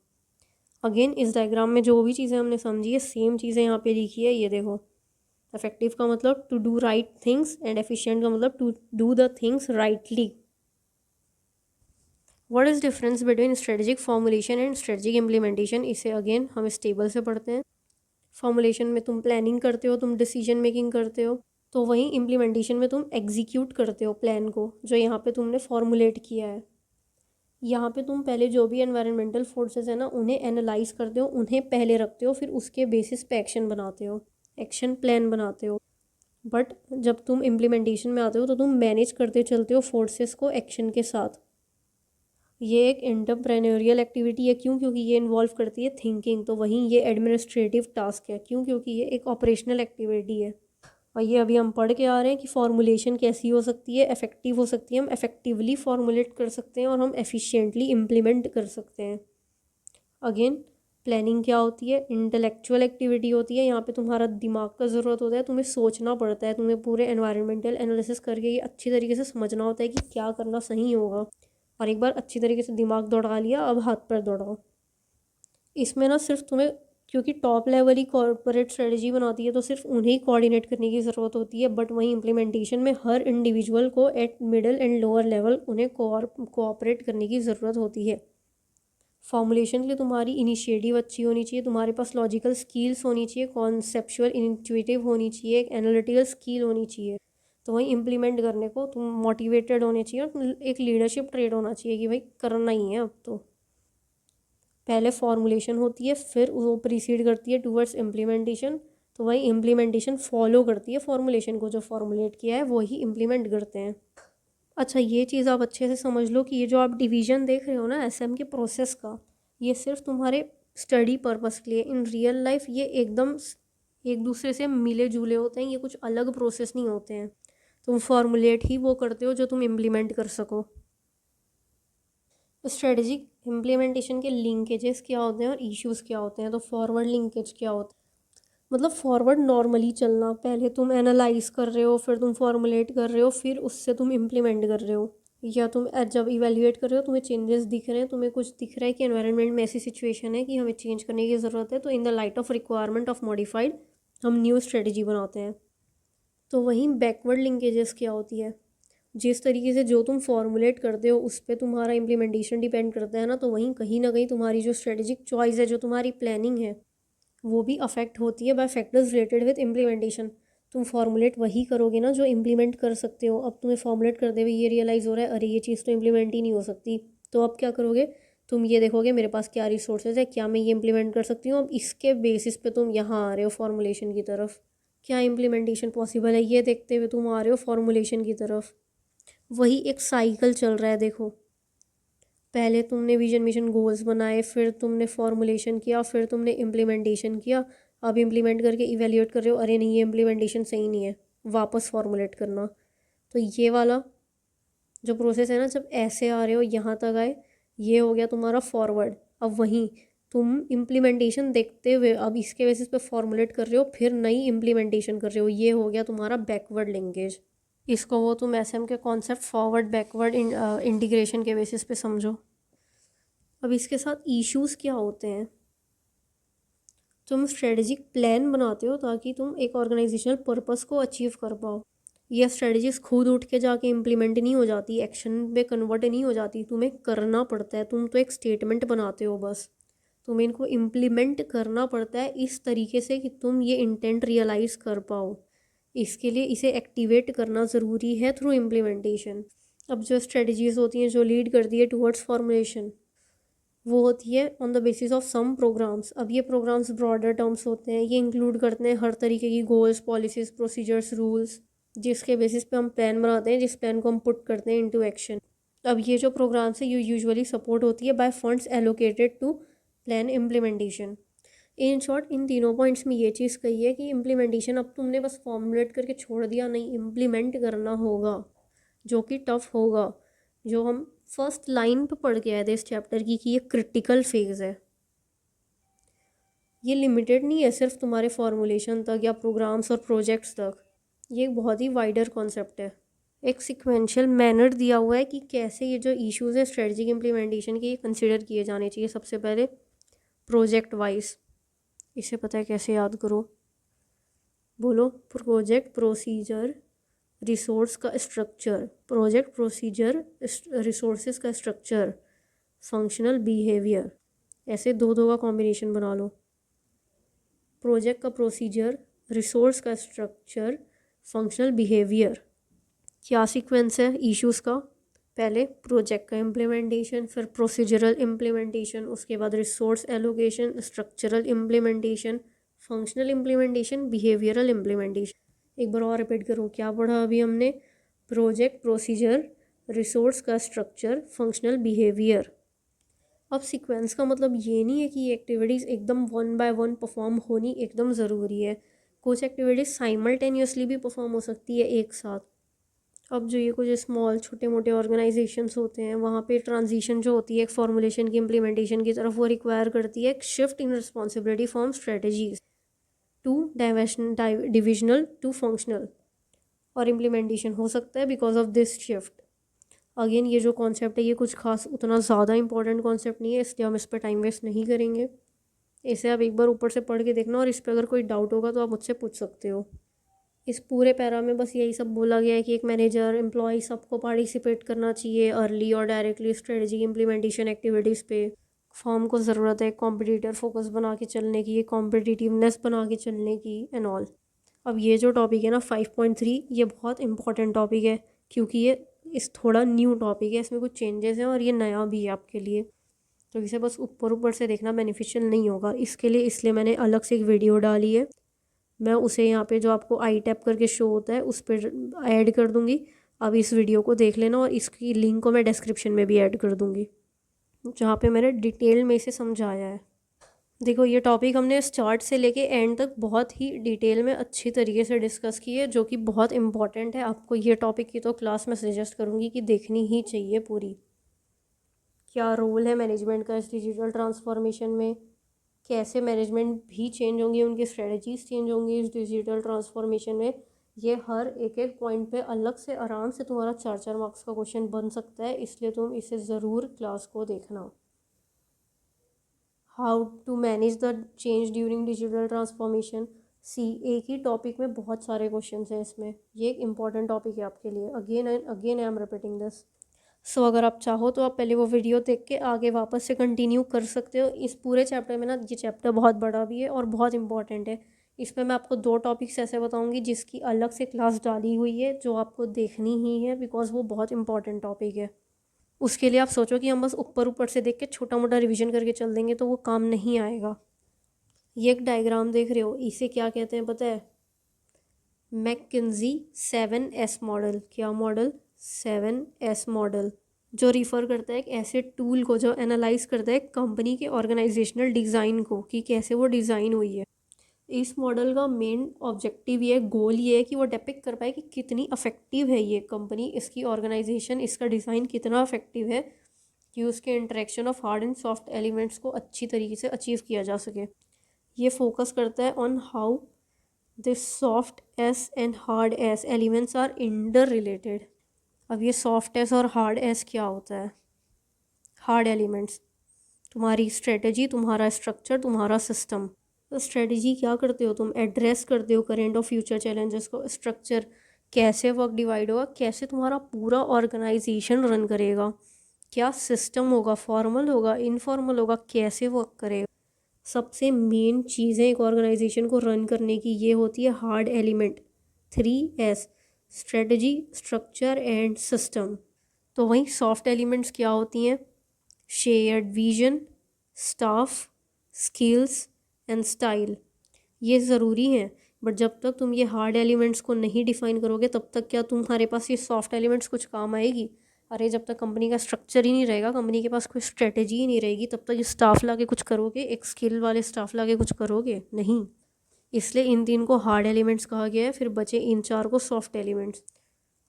[SPEAKER 1] अगेन इस डायग्राम में जो भी चीज़ें हमने समझी है सेम चीज़ें यहाँ पे लिखी है, ये देखो। इफेक्टिव का मतलब to do right things and efficient का मतलब to do the things rightly. What is difference between strategic formulation and strategic implementation, इसे अगेन हम इस टेबल से पढ़ते हैं। फॉर्मुलेशन में तुम प्लानिंग करते हो, तुम डिसीजन मेकिंग करते हो, तो वहीं इम्प्लीमेंटेशन में तुम एग्जीक्यूट करते हो प्लान को जो यहाँ पे तुमने फॉर्मुलेट किया है। यहाँ पे तुम पहले जो भी एनवायरमेंटल फोर्सेस है ना उन्हें एनालाइज करते हो, उन्हें पहले रखते हो, फिर उसके बेसिस पे एक्शन बनाते हो, एक्शन प्लान बनाते हो। बट जब तुम इम्प्लीमेंटेशन में आते हो तो तुम मैनेज करते चलते हो फोर्सेस को एक्शन के साथ। ये एक एंटरप्रेन्योरियल एक्टिविटी है, क्यों? क्योंकि ये इन्वॉल्व करती है थिंकिंग। तो वहीं ये एडमिनिस्ट्रेटिव टास्क है, क्यों? क्योंकि ये एक ऑपरेशनल एक्टिविटी है। और ये अभी हम पढ़ के आ रहे हैं कि फॉर्मुलेशन कैसी हो सकती है, इफेक्टिव हो सकती है, हम इफेक्टिवली फॉर्मुलेट कर सकते हैं और हम एफिशिएंटली इम्प्लीमेंट कर सकते हैं। अगेन प्लानिंग क्या होती है? इंटेलेक्चुअल एक्टिविटी होती है, यहाँ पे तुम्हारा दिमाग का ज़रूरत होता है, तुम्हें सोचना पड़ता है, तुम्हें पूरे एनवायरमेंटल एनालिसिस करके ये अच्छी तरीके से समझना होता है कि क्या करना सही होगा। और एक बार अच्छी तरीके से दिमाग दौड़ा लिया, अब हाथ पर दौड़ाओ। इसमें ना सिर्फ तुम्हें, क्योंकि टॉप लेवल ही कॉर्पोरेट स्ट्रेटजी बनाती है तो सिर्फ उन्हें कोऑर्डिनेट करने की ज़रूरत होती है, बट वहीं इम्प्लीमेंटेशन में हर इंडिविजुअल को eight middle and lower level उन्हें कोऑपरेट करने की ज़रूरत होती है। फॉर्मुलेशन के लिए तुम्हारी इनिशिएटिव अच्छी होनी चाहिए, तुम्हारे पास लॉजिकल स्किल्स होनी चाहिए, कॉन्सेप्चुअल इंट्यूटिव होनी चाहिए, एक एनालिटिकल स्किल होनी चाहिए। तो वहीं इम्प्लीमेंट करने को तुम मोटिवेटेड होने चाहिए और एक लीडरशिप ट्रेड होना चाहिए कि भाई करना ही है अब तो। पहले फॉर्मुलेशन होती है, फिर वो प्रीसीड करती है टूवर्ड्स इम्प्लीमेंटेशन, तो वही इम्प्लीमेंटेशन फॉलो करती है फॉर्मुलेशन को, जो फॉर्मुलेट किया है वही इम्प्लीमेंट करते हैं। अच्छा, ये चीज़ आप अच्छे से समझ लो कि ये जो आप डिवीज़न देख रहे हो ना एसएम के प्रोसेस का, ये सिर्फ तुम्हारे स्टडी पर्पस के लिए, इन रियल लाइफ ये एकदम एक दूसरे से मिले जुले होते हैं, ये कुछ अलग प्रोसेस नहीं होते हैं। तुम फॉर्मुलेट ही वो करते हो जो तुम इम्प्लीमेंट कर सको। स्ट्रेटजिक इम्प्लीमेंटेशन के लिंकेजेस क्या होते हैं और इश्यूज़ क्या होते हैं? तो फॉरवर्ड लिंकेज क्या होता है? मतलब फॉरवर्ड नॉर्मली चलना, पहले तुम एनालाइज कर रहे हो, फिर तुम फॉर्मुलेट कर रहे हो, फिर उससे तुम इम्प्लीमेंट कर रहे हो, या तुम जब इवेल्युएट कर रहे हो तुम्हें चेंजेस दिख रहे हैं, तुम्हें कुछ दिख रहा है कि एनवायरनमेंट में ऐसी सिचुएशन है कि हमें चेंज करने की ज़रूरत है, तो इन the light of requirement of modified हम न्यू स्ट्रेटजी बनाते हैं। तो वहीं बैकवर्ड लिंकेजेस क्या होती है? जिस तरीके से जो तुम फॉर्मुलेट करते हो उस पर तुम्हारा इम्प्लीमेंटेशन डिपेंड करता है ना, तो वहीं कहीं ना कहीं तुम्हारी जो स्ट्रेटेजिक चॉइस है, जो तुम्हारी प्लानिंग है, वो भी अफेक्ट होती है by factors related with implementation. तुम फॉर्मुलेट वही करोगे ना जो इम्प्लीमेंट कर सकते हो। अब तुम्हें फॉर्मुलेट करते हुए ये रियलाइज़ हो रहा है अरे ये चीज़ तो इम्प्लीमेंट ही नहीं हो सकती, तो अब क्या करोगे? तुम ये देखोगे मेरे पास क्या रिसोर्सेज है, क्या मैं ये इम्प्लीमेंट कर सकती हूँ, अब इसके बेसिस पे तुम यहाँ आ रहे हो फॉर्मुलेशन की तरफ। क्या इम्प्लीमेंटेशन पॉसिबल है, ये देखते हुए तुम आ रहे हो फॉर्मुलेशन की तरफ। वही एक साइकिल चल रहा है, देखो। पहले तुमने विजन मिशन गोल्स बनाए, फिर तुमने फॉर्मुलेशन किया, फिर तुमने इम्प्लीमेंटेशन किया, अब इम्प्लीमेंट करके इवेल्युएट कर रहे हो, अरे नहीं ये इम्प्लीमेंटेशन सही नहीं है, वापस फॉर्मुलेट करना। तो ये वाला जो प्रोसेस है ना, जब ऐसे आ रहे हो यहाँ तक आए, ये हो गया तुम्हारा फॉरवर्ड। अब वहीं तुम इम्प्लीमेंटेशन देखते हुए अब इसके बेसिस पे फॉर्मुलेट कर रहे हो, फिर नई इम्प्लीमेंटेशन कर रहे हो, ये हो गया तुम्हारा बैकवर्ड लिंकेज। इसको वो तुम एसएम के कॉन्सेप्ट फॉरवर्ड बैकवर्ड इंटीग्रेशन के बेसिस पे समझो। अब इसके साथ इश्यूज क्या होते हैं, तुम स्ट्रेटेजिक प्लान बनाते हो ताकि तुम एक ऑर्गेनाइजेशनल पर्पस को अचीव कर पाओ। यह स्ट्रेटजीज खुद उठ के जाके इम्प्लीमेंट नहीं हो जाती, एक्शन में कन्वर्ट नहीं हो जाती, तुम्हें करना पड़ता है। तुम तो एक स्टेटमेंट बनाते हो बस, तुम्हें इनको इम्प्लीमेंट करना पड़ता है इस तरीके से कि तुम ये इंटेंट रियलाइज़ कर पाओ। इसके लिए इसे एक्टिवेट करना ज़रूरी है थ्रू इम्प्लीमेंटेशन। अब जो स्ट्रेटजीज होती हैं जो लीड करती है टुवर्ड्स फॉर्मुलेशन, वो होती है on the basis of some programmes. अब ये प्रोग्राम्स ब्रॉडर टर्म्स होते हैं, ये इंक्लूड करते हैं हर तरीके की गोल्स, पॉलिसीज़, प्रोसीजर्स, रूल्स, जिसके बेसिस पे हम प्लान बनाते हैं, जिस प्लान को हम पुट करते हैं इनटू एक्शन। अब ये जो प्रोग्राम्स है ये यूजुअली सपोर्ट होती है by funds allocated to plan implementation. In short इन तीनों पॉइंट्स में ये चीज़ कही है कि इम्प्लीमेंटेशन अब तुमने बस फॉर्मुलेट करके छोड़ दिया नहीं, इम्प्लीमेंट करना होगा, जो कि टफ होगा। जो हम फर्स्ट लाइन पे पढ़ के आए थे इस चैप्टर की कि ये क्रिटिकल फेज है, ये लिमिटेड नहीं है सिर्फ तुम्हारे फॉर्मुलेशन तक या प्रोग्राम्स और प्रोजेक्ट्स तक, ये एक बहुत ही वाइडर कॉन्सेप्ट है। एक सिक्वेंशियल मैनर दिया हुआ है कि कैसे ये जो इश्यूज है स्ट्रेटजिक इम्प्लीमेंटेशन के, ये कंसिडर किए जाने चाहिए। सबसे पहले प्रोजेक्ट वाइज, इसे पता है कैसे याद करो, बोलो, प्रोजेक्ट, प्रोसीजर, रिसोर्स का स्ट्रक्चर, प्रोजेक्ट, प्रोसीजर, रिसोर्सेज का स्ट्रक्चर, फंक्शनल बिहेवियर, ऐसे दो दो का कॉम्बिनेशन बना लो। प्रोजेक्ट का प्रोसीजर, रिसोर्स का स्ट्रक्चर, फंक्शनल बिहेवियर। क्या सीक्वेंस है इश्यूज का, पहले प्रोजेक्ट का इम्प्लीमेंटेशन, फिर प्रोसीजरल इम्प्लीमेंटेशन, उसके बाद resource allocation, structural implementation, functional implementation, behavioural implementation. एक बार और रिपीट करो, क्या पढ़ा अभी हमने, प्रोजेक्ट, प्रोसीजर, रिसोर्स का स्ट्रक्चर, फंक्शनल बिहेवियर। अब सीक्वेंस का मतलब ये नहीं है कि ये एक्टिविटीज़ एकदम वन बाय वन परफॉर्म होनी एकदम ज़रूरी है, कुछ एक्टिविटीज़ साइमल्टेनियसली भी परफॉर्म हो सकती है एक साथ। अब जो ये कुछ स्मॉल छोटे मोटे ऑर्गेनाइजेशंस होते हैं, वहाँ पे ट्रांजिशन जो होती है एक फॉर्मुलेशन की इम्प्लीमेंटेशन की तरफ, वो रिक्वायर करती है एक shift in responsibility from strategies to divisional to functional, और इम्प्लीमेंटेशन हो सकता है because of this shift. Again ये जो कॉन्सेप्ट है ये कुछ खास उतना ज़्यादा इंपॉर्टेंट कॉन्सेप्ट नहीं है, इसलिए हम इस पर टाइम वेस्ट नहीं करेंगे। इसे आप एक बार ऊपर से पढ़ के देखना, और इस पर अगर कोई डाउट होगा तो आप मुझसे पूछ सकते हो। इस पूरे पैरा में बस यही सब बोला गया है कि एक मैनेजर, एम्प्लॉय सबको पार्टिसिपेट करना चाहिए अर्ली और डायरेक्टली स्ट्रेटजी इम्प्लीमेंटेशन एक्टिविटीज़ पे। फॉर्म को ज़रूरत है कॉम्पिटिटर फोकस बना के चलने की, कॉम्पिटिटिवनेस बना के चलने की एंड ऑल। अब ये जो टॉपिक है ना 5.3, ये बहुत इंपॉर्टेंट टॉपिक है क्योंकि ये इस थोड़ा न्यू टॉपिक है, इसमें कुछ चेंजेस हैं और ये नया भी है आपके लिए, तो इसे बस ऊपर ऊपर से देखना बेनिफिशियल नहीं होगा। इसके लिए इसलिए मैंने अलग से एक वीडियो डाली है, मैं उसे यहाँ पे जो आपको आई टैप करके शो होता है उस पर ऐड कर दूँगी। अब इस वीडियो को देख लेना, और इसकी लिंक को मैं डिस्क्रिप्शन में भी ऐड कर दूँगी, जहाँ पे मैंने डिटेल में इसे समझाया है। देखो ये टॉपिक हमने स्टार्ट से लेके एंड तक बहुत ही डिटेल में अच्छी तरीके से डिस्कस की है, जो कि बहुत इंपॉर्टेंट है। आपको ये टॉपिक की तो क्लास में सजेस्ट करूँगी कि देखनी ही चाहिए पूरी। क्या रोल है मैनेजमेंट का इस डिजिटल ट्रांसफॉर्मेशन में, कैसे मैनेजमेंट भी चेंज होंगी, उनकी स्ट्रेटजीज चेंज होंगी इस डिजिटल ट्रांसफॉर्मेशन में, ये हर एक एक पॉइंट पे अलग से आराम से तुम्हारा 4-4 मार्क्स का क्वेश्चन बन सकता है, इसलिए तुम इसे ज़रूर क्लास को देखना। How to manage the change during digital transformation, see एक ही टॉपिक में बहुत सारे क्वेश्चन हैं इसमें, ये एक इंपॉर्टेंट टॉपिक है आपके लिए। Again and again I am repeating this. So अगर आप चाहो तो आप पहले वो वीडियो देख के आगे वापस से कंटिन्यू कर सकते हो। इस पूरे चैप्टर में ना, ये चैप्टर बहुत बड़ा भी है और बहुत इंपॉर्टेंट है। इसमें मैं आपको 2 टॉपिक्स ऐसे बताऊंगी जिसकी अलग से क्लास डाली हुई है, जो आपको देखनी ही है बिकॉज वो बहुत इंपॉर्टेंट टॉपिक है। उसके लिए आप सोचो कि हम बस ऊपर ऊपर से देख के छोटा मोटा रिवीजन करके चल देंगे तो वो काम नहीं आएगा। ये एक डायग्राम देख रहे हो, इसे क्या कहते हैं पता है, मैककिंजी 7S मॉडल। क्या मॉडल, 7S मॉडल, जो रिफ़र करता है एक ऐसे टूल को जो एनालाइज करता है कंपनी के ऑर्गेनाइजेशनल डिज़ाइन को, कि कैसे वो डिज़ाइन हुई है। इस मॉडल का मेन ऑब्जेक्टिव ये गोल ये है कि वो डिपिक्ट कर पाए कि कितनी अफेक्टिव है ये कंपनी, इसकी ऑर्गेनाइजेशन, इसका डिज़ाइन कितना अफेक्टिव है कि उसके interaction of hard and soft elements को अच्छी तरीके से अचीव किया जा सके। ये फोकस करता है on how this soft S and hard S elements are inter related. अब ये सॉफ्ट एस और हार्ड एस क्या होता है? हार्ड एलिमेंट्स तुम्हारी स्ट्रेटजी, तुम्हारा स्ट्रक्चर, तुम्हारा सिस्टम। तो स्ट्रेटजी क्या करते हो तुम? एड्रेस करते हो करेंट और फ्यूचर चैलेंजेस को। स्ट्रक्चर कैसे वर्क डिवाइड होगा, कैसे तुम्हारा पूरा ऑर्गेनाइजेशन रन करेगा, क्या सिस्टम होगा, फॉर्मल होगा, इनफॉर्मल होगा, कैसे वर्क करेगा। सबसे मेन चीज़ें एक ऑर्गेनाइजेशन को रन करने की ये होती है hard element, 3S, strategy, structure and system. तो वहीं सॉफ्ट एलिमेंट्स क्या होती हैं? Shared vision, staff, skills and style. ये ज़रूरी हैं, बट जब तक तुम ये हार्ड एलिमेंट्स को नहीं डिफाइन करोगे तब तक क्या तुम्हारे पास ये सॉफ्ट एलिमेंट्स कुछ काम आएगी? अरे जब तक कंपनी का स्ट्रक्चर ही नहीं रहेगा, कंपनी के पास कोई स्ट्रेटजी ही नहीं रहेगी, तब तक ये स्टाफ ला के कुछ करोगे? एक स्किल वाले स्टाफ ला के कुछ करोगे? नहीं। इसलिए इन तीन को हार्ड एलिमेंट्स कहा गया है, फिर बचे इन चार को सॉफ्ट एलिमेंट्स।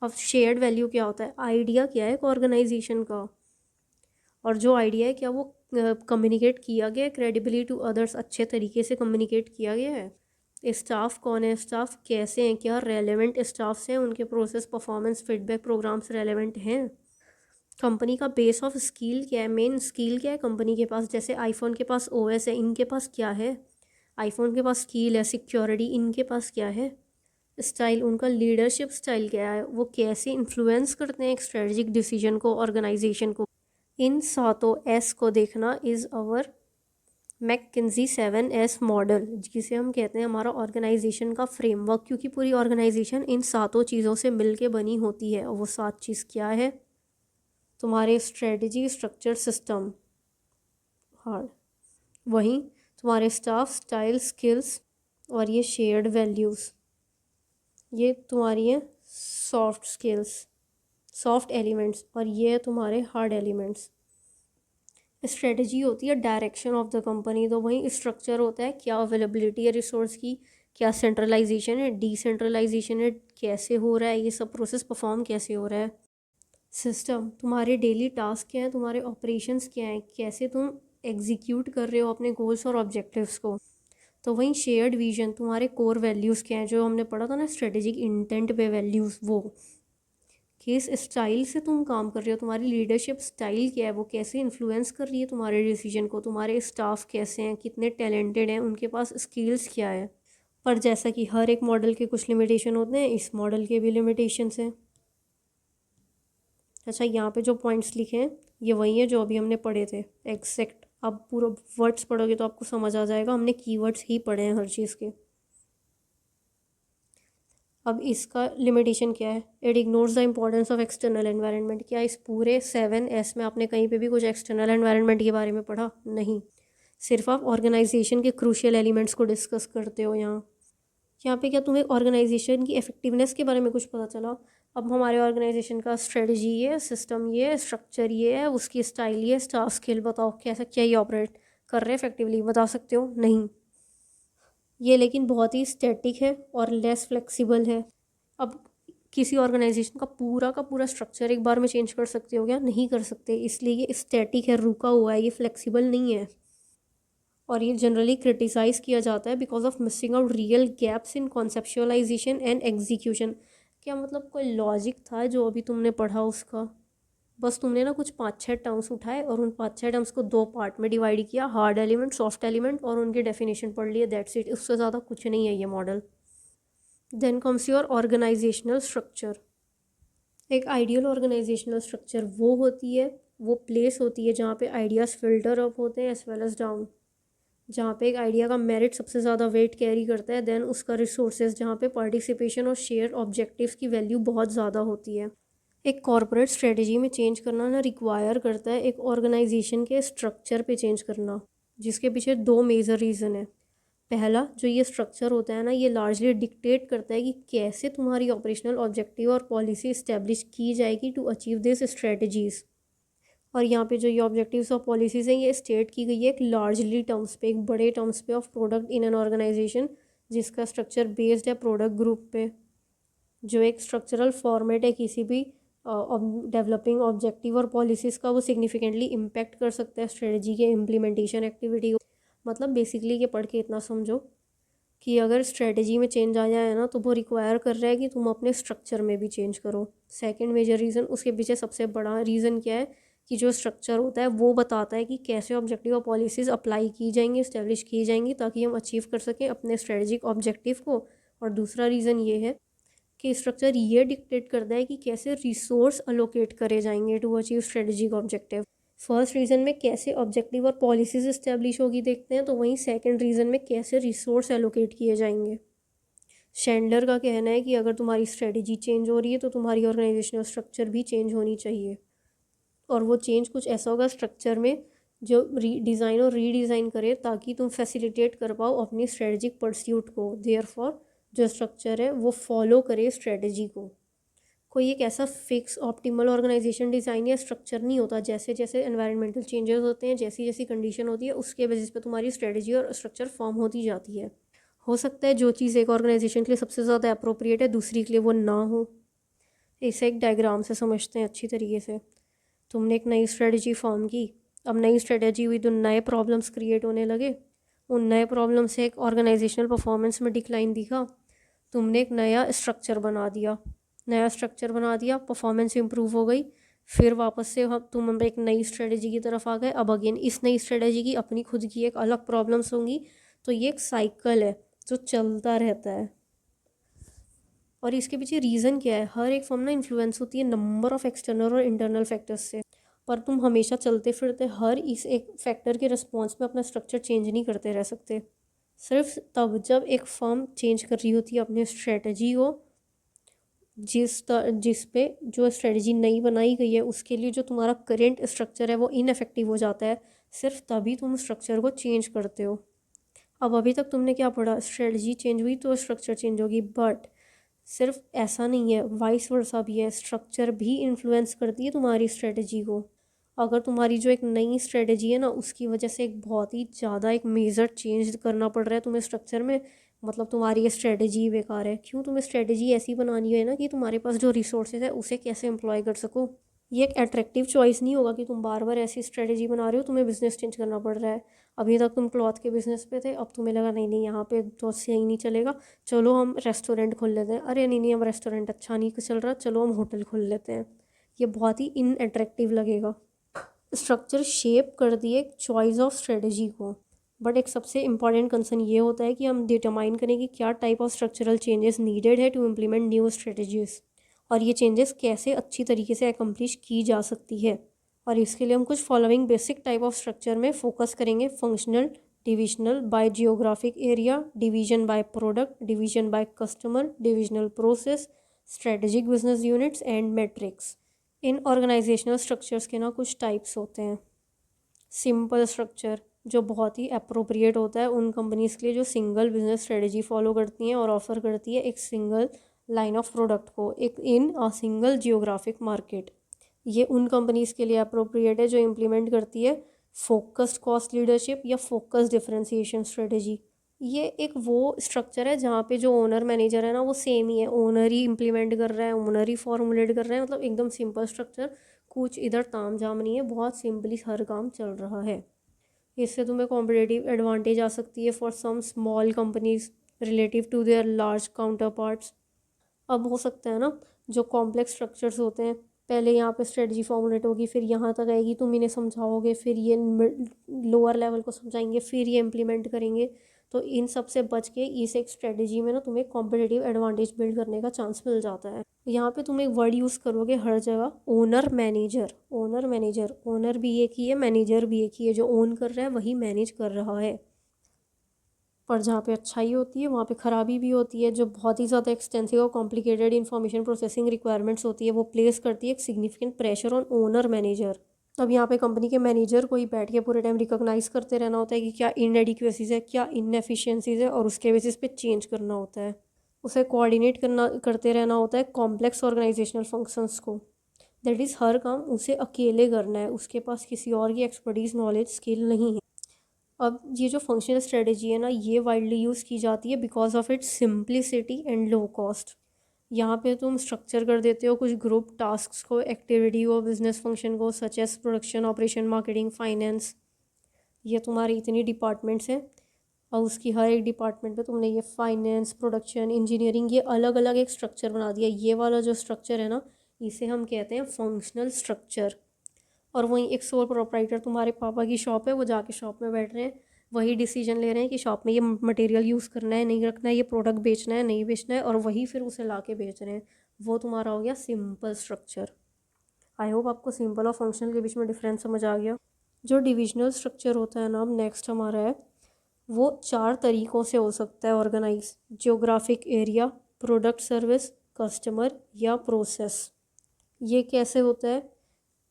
[SPEAKER 1] अब शेयर्ड वैल्यू क्या होता है? आइडिया क्या है एक ऑर्गेनाइजेशन का, और जो आइडिया है क्या वो कम्युनिकेट किया गया है क्रेडिबली टू अदर्स, अच्छे तरीके से कम्युनिकेट किया गया है? स्टाफ कौन है, स्टाफ कैसे हैं, क्या रेलेवेंट स्टाफ्स हैं, उनके process, performance, feedback programmes relevant हैं? कंपनी का बेस ऑफ स्किल क्या है, मेन स्किल क्या है कंपनी के पास? जैसे आईफोन के पास ओएस है, इनके पास क्या है? आईफोन के पास स्किल है, सिक्योरिटी, इनके पास क्या है? स्टाइल, उनका लीडरशिप स्टाइल क्या है, वो कैसे इन्फ्लुएंस करते हैं एक स्ट्रेटजिक डिसीजन को, ऑर्गेनाइजेशन को। इन सातों एस को देखना इज़ अवर मैककिंजी 7S मॉडल, जिसे हम कहते हैं हमारा ऑर्गेनाइजेशन का फ्रेमवर्क, क्योंकि पूरी ऑर्गेनाइजेशन इन सातों चीज़ों से मिलके बनी होती है। और वो सात चीज़ क्या है? तुम्हारे स्ट्रेटजी, स्ट्रक्चर, सिस्टम, हार्ड, वहीं तुम्हारे स्टाफ, स्टाइल, स्किल्स और ये शेयर्ड वैल्यूज़, ये तुम्हारी हैं सॉफ्ट स्किल्स, सॉफ्ट एलिमेंट्स, और ये है तुम्हारे हार्ड एलिमेंट्स। स्ट्रेटजी होती है डायरेक्शन ऑफ द कंपनी, तो वहीं स्ट्रक्चर होता है क्या अवेलेबिलिटी है रिसोर्स की, क्या सेंट्रलाइजेशन है, डिसेंट्रलाइजेशन है, कैसे हो रहा है ये सब प्रोसेस, परफॉर्म कैसे हो रहा है। सिस्टम, तुम्हारे डेली टास्क क्या हैं, तुम्हारे ऑपरेशंस क्या हैं, कैसे तुम एग्जीक्यूट कर रहे हो अपने गोल्स और ऑब्जेक्टिव्स को। तो वहीं शेयर्ड विजन, तुम्हारे कोर वैल्यूज़ क्या हैं, जो हमने पढ़ा था ना स्ट्रेटेजिक इंटेंट पे वैल्यूज़, वो किस स्टाइल से तुम काम कर रहे हो, तुम्हारी लीडरशिप स्टाइल क्या है, वो कैसे इन्फ्लुएंस कर रही है तुम्हारे डिसीजन को, तुम्हारे स्टाफ कैसे हैं, कितने टैलेंटेड हैं, उनके पास स्किल्स क्या है। पर जैसा कि हर एक मॉडल के कुछ लिमिटेशन होते हैं, इस मॉडल के भी लिमिटेशंस हैं। अच्छा, यहाँ पे जो पॉइंट्स लिखे हैं ये वही है जो अभी हमने पढ़े थे एग्जैक्ट। अब पूरा वर्ड्स पढ़ोगे तो आपको समझ आ जाएगा, हमने कीवर्ड्स ही पढ़े हैं हर चीज़ के। अब इसका लिमिटेशन क्या है? It ignores the importance of external environment. क्या इस पूरे 7S में आपने कहीं पे भी कुछ एक्सटर्नल एनवायरनमेंट के बारे में पढ़ा? नहीं, सिर्फ आप ऑर्गेनाइजेशन के क्रूशियल एलिमेंट्स को डिस्कस करते हो। यहाँ पे क्या तुम्हें ऑर्गेनाइजेशन की इफेक्टिवनेस के बारे में कुछ पता चला? अब हमारे ऑर्गेनाइजेशन का स्ट्रेटजी ये है, सिस्टम ये है, स्ट्रक्चर ये है, उसकी स्टाइल ये है, स्टाफ स्किल बताओ कैसा क्या ये ऑपरेट कर रहे हैं इफेक्टिवली, बता सकते हो? नहीं। ये लेकिन बहुत ही स्टैटिक है और लेस फ्लेक्सिबल है। अब किसी ऑर्गेनाइजेशन का पूरा स्ट्रक्चर एक बार में चेंज कर सकते हो क्या? नहीं कर सकते, इसलिए ये स्टैटिक है, रुका हुआ है, ये फ्लेक्सिबल नहीं है। और ये जनरली क्रिटिसाइज़ किया जाता है because of missing out real gaps in conceptualisation and execution. क्या मतलब कोई लॉजिक था जो अभी तुमने पढ़ा उसका? बस तुमने ना कुछ 5-6 टर्म्स उठाए और उन 5-6 टर्म्स को दो पार्ट में डिवाइड किया, हार्ड एलिमेंट, सॉफ्ट एलिमेंट, और उनकी डेफिनेशन पढ़ लिए, दैट्स इट। उससे ज़्यादा कुछ नहीं है ये model. Then comes your organisational structure. एक आइडियल ऑर्गेनाइजेशनल स्ट्रक्चर वो होती है, वो प्लेस होती है जहाँ पे आइडियाज़ फिल्टर अप होते हैं एज वेल एज डाउन, जहाँ पे एक आइडिया का मेरिट सबसे ज़्यादा वेट कैरी करता है, देन उसका रिसोर्सेज जहाँ पे पार्टिसिपेशन और शेयर ऑब्जेक्टिव्स की वैल्यू बहुत ज़्यादा होती है। एक कॉर्पोरेट स्ट्रेटजी में चेंज करना ना रिक्वायर करता है एक ऑर्गेनाइजेशन के स्ट्रक्चर पे चेंज करना, जिसके पीछे दो मेजर रीज़न है। पहला, जो ये स्ट्रक्चर होता है ना, ये लार्जली डिक्टेट करता है कि कैसे तुम्हारी ऑपरेशनल ऑब्जेक्टिव और पॉलिसी इस्टेब्लिश की जाएगी टू अचीव दिस स्ट्रेटजीज़। और यहाँ पे जो ये ऑब्जेक्टिव्स और पॉलिसीज़ हैं ये स्टेट की गई है एक लार्जली टर्म्स पे, एक बड़े टर्म्स पे of product in an organisation, जिसका स्ट्रक्चर बेस्ड है प्रोडक्ट ग्रुप पे, जो एक स्ट्रक्चरल फॉर्मेट है किसी भी डेवलपिंग ऑब्जेक्टिव और पॉलिसीज़ का वो सिग्निफिकेंटली इम्पेक्ट कर सकता है स्ट्रेटजी के इम्प्लीमेंटेशन एक्टिविटी को। मतलब बेसिकली ये पढ़ के इतना समझो कि अगर स्ट्रेटजी में चेंज आ जाए ना तो वो रिक्वायर कर रहा है कि तुम अपने स्ट्रक्चर में भी चेंज करो। सेकंड मेजर रीज़न, उसके पीछे सबसे बड़ा रीज़न क्या है कि जो स्ट्रक्चर होता है वो बताता है कि कैसे ऑब्जेक्टिव और पॉलिसीज़ अप्लाई की जाएंगी, इस्टेब्लिश की जाएंगी ताकि हम अचीव कर सकें अपने स्ट्रेटजिक ऑब्जेक्टिव को। और दूसरा रीज़न ये है कि स्ट्रक्चर ये डिक्टेट करता है कि कैसे रिसोर्स अलोकेट करे जाएंगे to achieve strategic objective. First reason में कैसे ऑब्जेक्टिव और पॉलिसीज इस्टेब्लिश होगी देखते हैं, तो वहीं सेकंड रीज़न में कैसे रिसोर्स एलोकेट किए जाएंगे। शैंडलर का कहना है कि अगर तुम्हारी स्ट्रेटजी चेंज हो रही है तो तुम्हारी ऑर्गेनाइजेशनल स्ट्रक्चर भी चेंज होनी चाहिए। और वो चेंज कुछ ऐसा होगा स्ट्रक्चर में जो डिज़ाइन और रीडिज़ाइन करे ताकि तुम फैसिलिटेट कर पाओ अपनी स्ट्रेटजिक परस्यूट को। देयरफॉर जो स्ट्रक्चर है वो फॉलो करे स्ट्रेटजी को। कोई एक ऐसा फिक्स ऑप्टिमल ऑर्गेनाइजेशन डिज़ाइन या स्ट्रक्चर नहीं होता। जैसे जैसे एनवायरमेंटल चेंजेस होते हैं, जैसी जैसी कंडीशन होती है, उसके बेसिस पे तुम्हारी स्ट्रेटजी और स्ट्रक्चर फॉर्म होती जाती है। हो सकता है जो चीज़ एक ऑर्गेनाइजेशन के लिए सबसे ज़्यादा अप्रोप्रिएट है दूसरी के लिए वो ना हो। इसे एक डायग्राम से समझते हैं अच्छी तरीके से। तुमने एक नई स्ट्रेटजी फॉर्म की, अब नई स्ट्रेटजी हुई तो नए प्रॉब्लम्स क्रिएट होने लगे। उन नए प्रॉब्लम से एक ऑर्गेनाइजेशनल परफॉर्मेंस में डिक्लाइन दिखा। तुमने एक नया स्ट्रक्चर बना दिया, परफॉर्मेंस इंप्रूव हो गई। फिर वापस से तुम एक नई स्ट्रेटजी की तरफ आ गए। अब अगेन इस नई स्ट्रेटजी की अपनी खुद की एक अलग प्रॉब्लम्स होंगी। तो ये एक साइकिल है जो चलता रहता है। और इसके पीछे रीज़न क्या है? हर एक फॉर्म ना इन्फ्लुएंस होती है नंबर ऑफ एक्सटर्नल और इंटरनल फैक्टर्स से, पर तुम हमेशा चलते फिरते हर इस एक फैक्टर के रिस्पॉन्स में अपना स्ट्रक्चर चेंज नहीं करते रह सकते। सिर्फ तब जब एक फर्म चेंज कर रही होती है अपनी स्ट्रेटजी को, जिस पे जो स्ट्रेटजी नई बनाई गई है उसके लिए जो तुम्हारा करेंट स्ट्रक्चर है वो इनफेक्टिव हो जाता है, सिर्फ तभी तुम स्ट्रक्चर को चेंज करते हो। अब अभी तक तुमने क्या पढ़ा? स्ट्रेटजी चेंज हुई तो स्ट्रक्चर चेंज होगी, बट सिर्फ ऐसा नहीं है, वाइस वर्सा भी है। स्ट्रक्चर भी इन्फ्लुएंस करती है तुम्हारी स्ट्रेटजी को। अगर तुम्हारी जो एक नई स्ट्रेटजी है ना उसकी वजह से एक बहुत ही ज़्यादा एक मेजर चेंज करना पड़ रहा है तुम्हें स्ट्रक्चर में, मतलब तुम्हारी ये स्ट्रेटजी बेकार है। क्यों? तुम्हें स्ट्रेटजी ऐसी बनानी है ना कि तुम्हारे पास जो रिसोर्सेज है उसे कैसे एम्प्लॉय कर सको। ये एक अट्रैक्टिव चॉइस नहीं होगा कि तुम बार बार ऐसी स्ट्रेटजी बना रहे हो, तुम्हें बिजनेस चेंज करना पड़ रहा है। अभी तक तुम क्लॉथ के बिजनेस पे थे, अब तुम्हें लगा नहीं नहीं यहाँ पे तो सही नहीं चलेगा, चलो हम रेस्टोरेंट खोल लेते हैं। अरे नहीं नहीं, हम रेस्टोरेंट अच्छा नहीं चल रहा, चलो हम होटल खोल लेते हैं। ये बहुत ही इन अट्रैक्टिव लगेगा। स्ट्रक्चर शेप कर दिए एक चॉइस ऑफ स्ट्रेटजी को, बट एक सबसे इम्पॉर्टेंट कंसर्न ये होता है कि हम डिटरमाइन करें कि क्या type of structural changes needed है टू इम्प्लीमेंट न्यू स्ट्रेटजीज, और ये चेंजेस कैसे अच्छी तरीके से एकम्प्लिश की जा सकती है। और इसके लिए हम कुछ following basic type of structure में फोकस करेंगे: functional, divisional, by geographic area, division by product, division by customer, divisional process, strategic business units and matrix. In organisational structures के ना कुछ टाइप्स होते हैं। सिंपल स्ट्रक्चर, जो बहुत ही अप्रोप्रिएट होता है उन कंपनीज़ के लिए जो सिंगल बिजनेस स्ट्रेटजी फॉलो करती हैं और ऑफर करती है एक सिंगल लाइन ऑफ प्रोडक्ट को एक इन अ सिंगल जियोग्राफिक मार्केट। ये उन कंपनीज़ के लिए अप्रोप्रिएट है जो इम्प्लीमेंट करती है फोकस्ड कॉस्ट लीडरशिप या फोकस डिफरेंशिएशन स्ट्रेटजी। ये एक वो स्ट्रक्चर है जहाँ पे जो ओनर मैनेजर है ना वो सेम ही है, ओनर ही इम्प्लीमेंट कर रहा है, ओनर ही फॉर्मुलेट कर रहा है। मतलब एकदम सिंपल स्ट्रक्चर, कुछ इधर ताम झाम नहीं है, बहुत सिंपली हर काम चल रहा है। इससे तुम्हें कॉम्पिटिटिव एडवांटेज आ सकती है for some small companies relative to their large counterparts. अब हो सकता है ना जो कॉम्प्लेक्स स्ट्रक्चर्स होते हैं, पहले यहाँ पे स्ट्रेटजी फॉर्मुलेट होगी, फिर यहाँ तक आएगी, तुम इन्हें समझाओगे, फिर ये लोअर लेवल को समझाएंगे, फिर ये इम्प्लीमेंट करेंगे। तो इन सब से बच के इस एक स्ट्रेटजी में ना तुम्हें कॉम्पिटिटिव एडवांटेज बिल्ड करने का चांस मिल जाता है। यहाँ पे तुम एक वर्ड यूज़ करोगे हर जगह, owner manager. Owner manager, owner भी एक ही है, मैनेजर भी एक ही है। जो ओन कर रहा है वही मैनेज कर रहा है। पर जहाँ पे अच्छाई होती है वहाँ पे ख़राबी भी होती है। जो बहुत ही ज़्यादा एक्सटेंसिव और कॉम्प्लिकेटेड इन्फॉर्मेशन प्रोसेसिंग रिक्वायरमेंट्स होती है वो प्लेस करती है एक significant pressure on owner manager. अब यहाँ पे कंपनी के मैनेजर को ही बैठ के पूरे टाइम रिकॉग्नाइज करते रहना होता है कि क्या इनएडिक्वेसीज है, क्या इनएफिशिएंसीज है, और उसके बेसिस पे चेंज करना होता है। उसे कोऑर्डिनेट करते रहना होता है कॉम्प्लेक्स ऑर्गेनाइजेशनल फंक्शंस को। दैट इज़ हर काम उसे अकेले करना है, उसके पास किसी और की एक्सपर्टीज़, नॉलेज, स्किल नहीं है। अब ये जो फंक्शनल स्ट्रेटजी है ना ये वाइडली यूज़ की जाती है because of its simplicity and low cost. यहाँ पे तुम स्ट्रक्चर कर देते हो कुछ ग्रुप टास्क्स को, एक्टिविटी को, बिजनेस फंक्शन को, such as production, operation, marketing, finance. ये तुम्हारी इतनी डिपार्टमेंट्स हैं और उसकी हर एक डिपार्टमेंट पे तुमने ये फाइनेंस, प्रोडक्शन, इंजीनियरिंग, ये अलग अलग एक स्ट्रक्चर बना दिया। ये वाला जो स्ट्रक्चर है ना, इसे हम कहते हैं फंक्शनल स्ट्रक्चर। और वहीं एक सोल प्रोप्राइटर, तुम्हारे पापा की शॉप है, वो जाके शॉप में बैठ रहे हैं, वही डिसीजन ले रहे हैं कि शॉप में ये मटेरियल यूज़ करना है नहीं रखना है, ये प्रोडक्ट बेचना है नहीं बेचना है, और वही फिर उसे ला के बेच रहे हैं। वो तुम्हारा हो गया सिंपल स्ट्रक्चर। आई होप आपको सिंपल और फंक्शनल के बीच में डिफरेंस समझ आ गया। जो डिविजनल स्ट्रक्चर होता है ना, अब नेक्स्ट हमारा है, वो 4 तरीक़ों से हो सकता है organise: geographic area, product service, customer या प्रोसेस। ये कैसे होता है?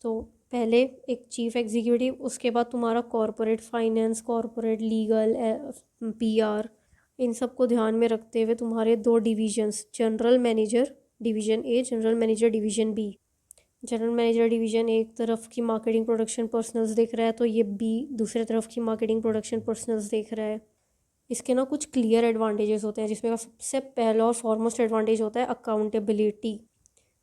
[SPEAKER 1] तो पहले एक चीफ एग्जीक्यूटिव, उसके बाद तुम्हारा corporate finance, corporate legal, PR, इन सब को ध्यान में रखते हुए तुम्हारे 2 divisions: general manager division A, general manager division B. General manager division एक तरफ की मार्केटिंग प्रोडक्शन पर्सनल्स देख रहा है, तो ये बी दूसरे तरफ की मार्केटिंग प्रोडक्शन पर्सनल्स देख रहा है। इसके ना कुछ क्लियर एडवांटेजेस होते हैं, जिसमें सबसे पहला और फॉरमोस्ट एडवांटेज होता है अकाउंटेबिलिटी।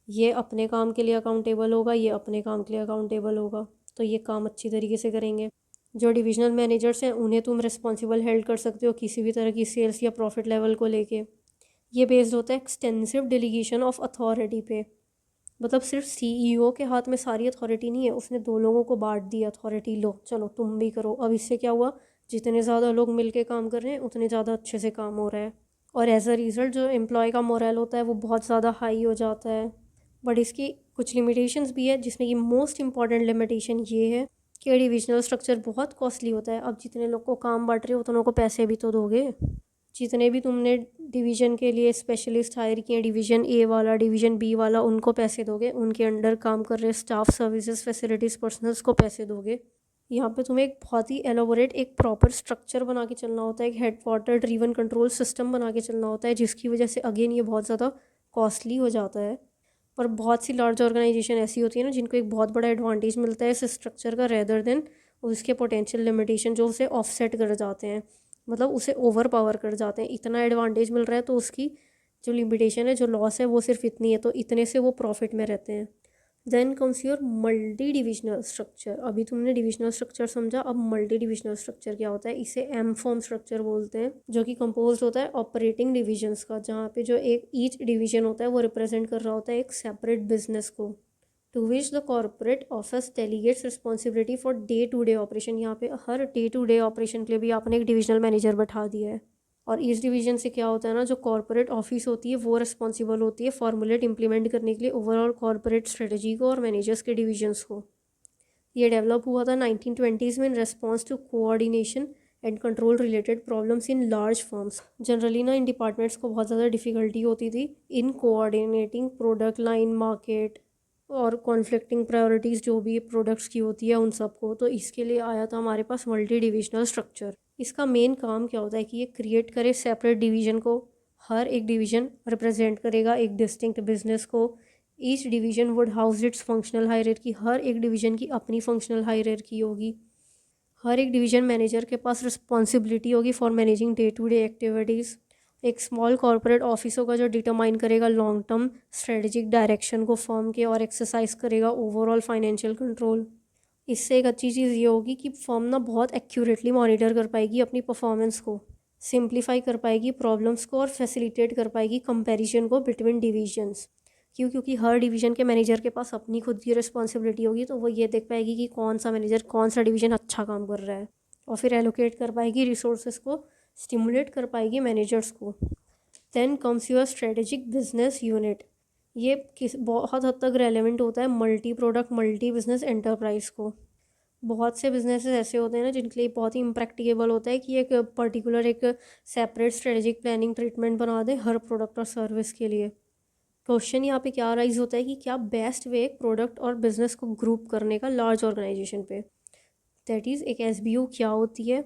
[SPEAKER 1] ये अपने काम के लिए अकाउंटेबल होगा, ये अपने काम के लिए अकाउंटेबल होगा, तो ये काम अच्छी तरीके से करेंगे। जो डिविजनल मैनेजर्स हैं उन्हें तुम रिस्पॉन्सिबल हेल्ड कर सकते हो किसी भी तरह की सेल्स या प्रॉफिट लेवल को लेके। ये बेस्ड होता है एक्सटेंसिव डेलीगेशन ऑफ अथॉरिटी पे। मतलब सिर्फ सीईओ के हाथ में सारी अथॉरिटी नहीं है, उसने 2 लोगों को बांट दी अथॉरिटी, लो चलो तुम भी करो। अब इससे क्या हुआ, जितने ज़्यादा लोग मिलके काम कर रहे हैं उतने ज़्यादा अच्छे से काम हो रहा है, और एज अ रिज़ल्ट जो एम्प्लॉय का मोरल होता है वो बहुत ज़्यादा हाई हो जाता है। बट इसकी कुछ लिमिटेशंस भी है, जिसमें कि मोस्ट इंपॉर्टेंट लिमिटेशन ये है कि डिविजनल स्ट्रक्चर बहुत कॉस्टली होता है। अब जितने लोग को काम बांट रहे हो उतनों को पैसे भी तो दोगे। जितने भी तुमने डिवीज़न के लिए स्पेशलिस्ट हायर किए, डिवीज़न ए वाला, डिवीज़न बी वाला, उनको पैसे दोगे। उनके अंडर काम कर रहे स्टाफ, सर्विसेज, फैसिलिटीज़, पर्सनल्स को पैसे दोगे। यहाँ पे तुम्हें एक बहुत ही एलोबोरेट एक प्रॉपर स्ट्रक्चर बना के चलना होता है, एक हेडक्वार्टर ड्रीवन कंट्रोल सिस्टम बना के चलना होता है, जिसकी वजह से अगेन ये बहुत ज़्यादा कॉस्टली हो जाता है। पर बहुत सी लार्ज ऑर्गेनाइजेशन ऐसी होती है ना, जिनको एक बहुत बड़ा एडवांटेज मिलता है इस स्ट्रक्चर का, रेदर देन उसके पोटेंशियल लिमिटेशन जो उसे ऑफसेट कर जाते हैं, मतलब उसे ओवर पावर कर जाते हैं। इतना एडवांटेज मिल रहा है तो उसकी जो लिमिटेशन है, जो लॉस है, वो सिर्फ इतनी है, तो इतने से वो प्रॉफिट में रहते हैं। Then comes your multi divisional structure. अभी तुमने डिविजनल स्ट्रक्चर समझा, अब मल्टी डिविजनल स्ट्रक्चर क्या होता है? इसे एम फॉर्म स्ट्रक्चर बोलते हैं, जो कि कंपोज होता है ऑपरेटिंग डिविजन्स का, जहाँ पे जो एक ईच डिवीजन होता है वो रिप्रेजेंट कर रहा होता है एक सेपरेट बिजनेस को, to which the corporate office delegates responsibility for day to day operation. यहाँ पे हर डे टू डे ऑपरेशन के लिए भी आपने एक डिविजनल मैनेजर बैठा दिया है। और इस डिवीजन से क्या होता है ना, जो कॉर्पोरेट ऑफिस होती है वो रिस्पॉन्सिबल होती है फॉर्मूलेट इंप्लीमेंट करने के लिए ओवरऑल कॉर्पोरेट स्ट्रेटजी को और मैनेजर्स के डिविजन्स को। ये डेवलप हुआ था 1920s में in response to coordination and control related problems in large firms. Generally ना इन डिपार्टमेंट्स को बहुत ज़्यादा डिफिकल्टी होती थी in coordinating product line, market और कॉन्फ्लिक्टिंग प्रायोरिटीज़ जो भी प्रोडक्ट्स की होती है उन सबको। तो इसके लिए आया था हमारे पास मल्टी डिविजनल स्ट्रक्चर। इसका मेन काम क्या होता है कि ये क्रिएट करे सेपरेट डिवीजन को। हर एक डिवीजन रिप्रेजेंट करेगा एक डिस्टिंक्ट बिजनेस को। Each division would house its functional hierarchy. हर एक डिवीजन की अपनी फंक्शनल हायरार्की होगी। हर एक डिवीजन मैनेजर के पास रिस्पॉन्सिबिलिटी होगी for managing day to day activities. एक स्मॉल कॉर्पोरेट ऑफिस होगा जो डिटरमाइन करेगा लॉन्ग टर्म स्ट्रेटेजिक डायरेक्शन को फर्म के, और एक्सरसाइज करेगा ओवरऑल फाइनेंशियल कंट्रोल। इससे एक अच्छी चीज़ ये होगी कि फर्म ना बहुत एक्यूरेटली मॉनिटर कर पाएगी अपनी परफॉर्मेंस को, सिंप्लीफाई कर पाएगी प्रॉब्लम्स को, और फैसिलिटेट कर पाएगी कंपैरिजन को बिटवीन डिवीजन्स। क्योंकि हर डिवीज़न के मैनेजर के पास अपनी खुद की रिस्पॉन्सिबिलिटी होगी, तो वो ये देख पाएगी कि कौन सा मैनेजर कौन सा डिवीज़न अच्छा काम कर रहा है, और फिर एलोकेट कर पाएगी रिसोर्सेज को, स्टिमुलेट कर पाएगी मैनेजर्स को। Then comes your strategic business unit. ये बहुत हद तक रेलेवेंट होता है multi product multi business enterprise को। बहुत से बिजनेसेस ऐसे होते हैं ना जिनके लिए बहुत ही इम्प्रैक्टिकेबल होता है कि एक पर्टिकुलर एक सेपरेट स्ट्रेटेजिक प्लानिंग ट्रीटमेंट बना दें हर प्रोडक्ट और सर्विस के लिए। क्वेश्चन यहाँ पे क्या राइज होता है कि क्या बेस्ट वे एक प्रोडक्ट और बिजनेस को ग्रुप करने का लार्ज ऑर्गेनाइजेशन पे। दैट इज़ एक एसबीओ क्या होती है?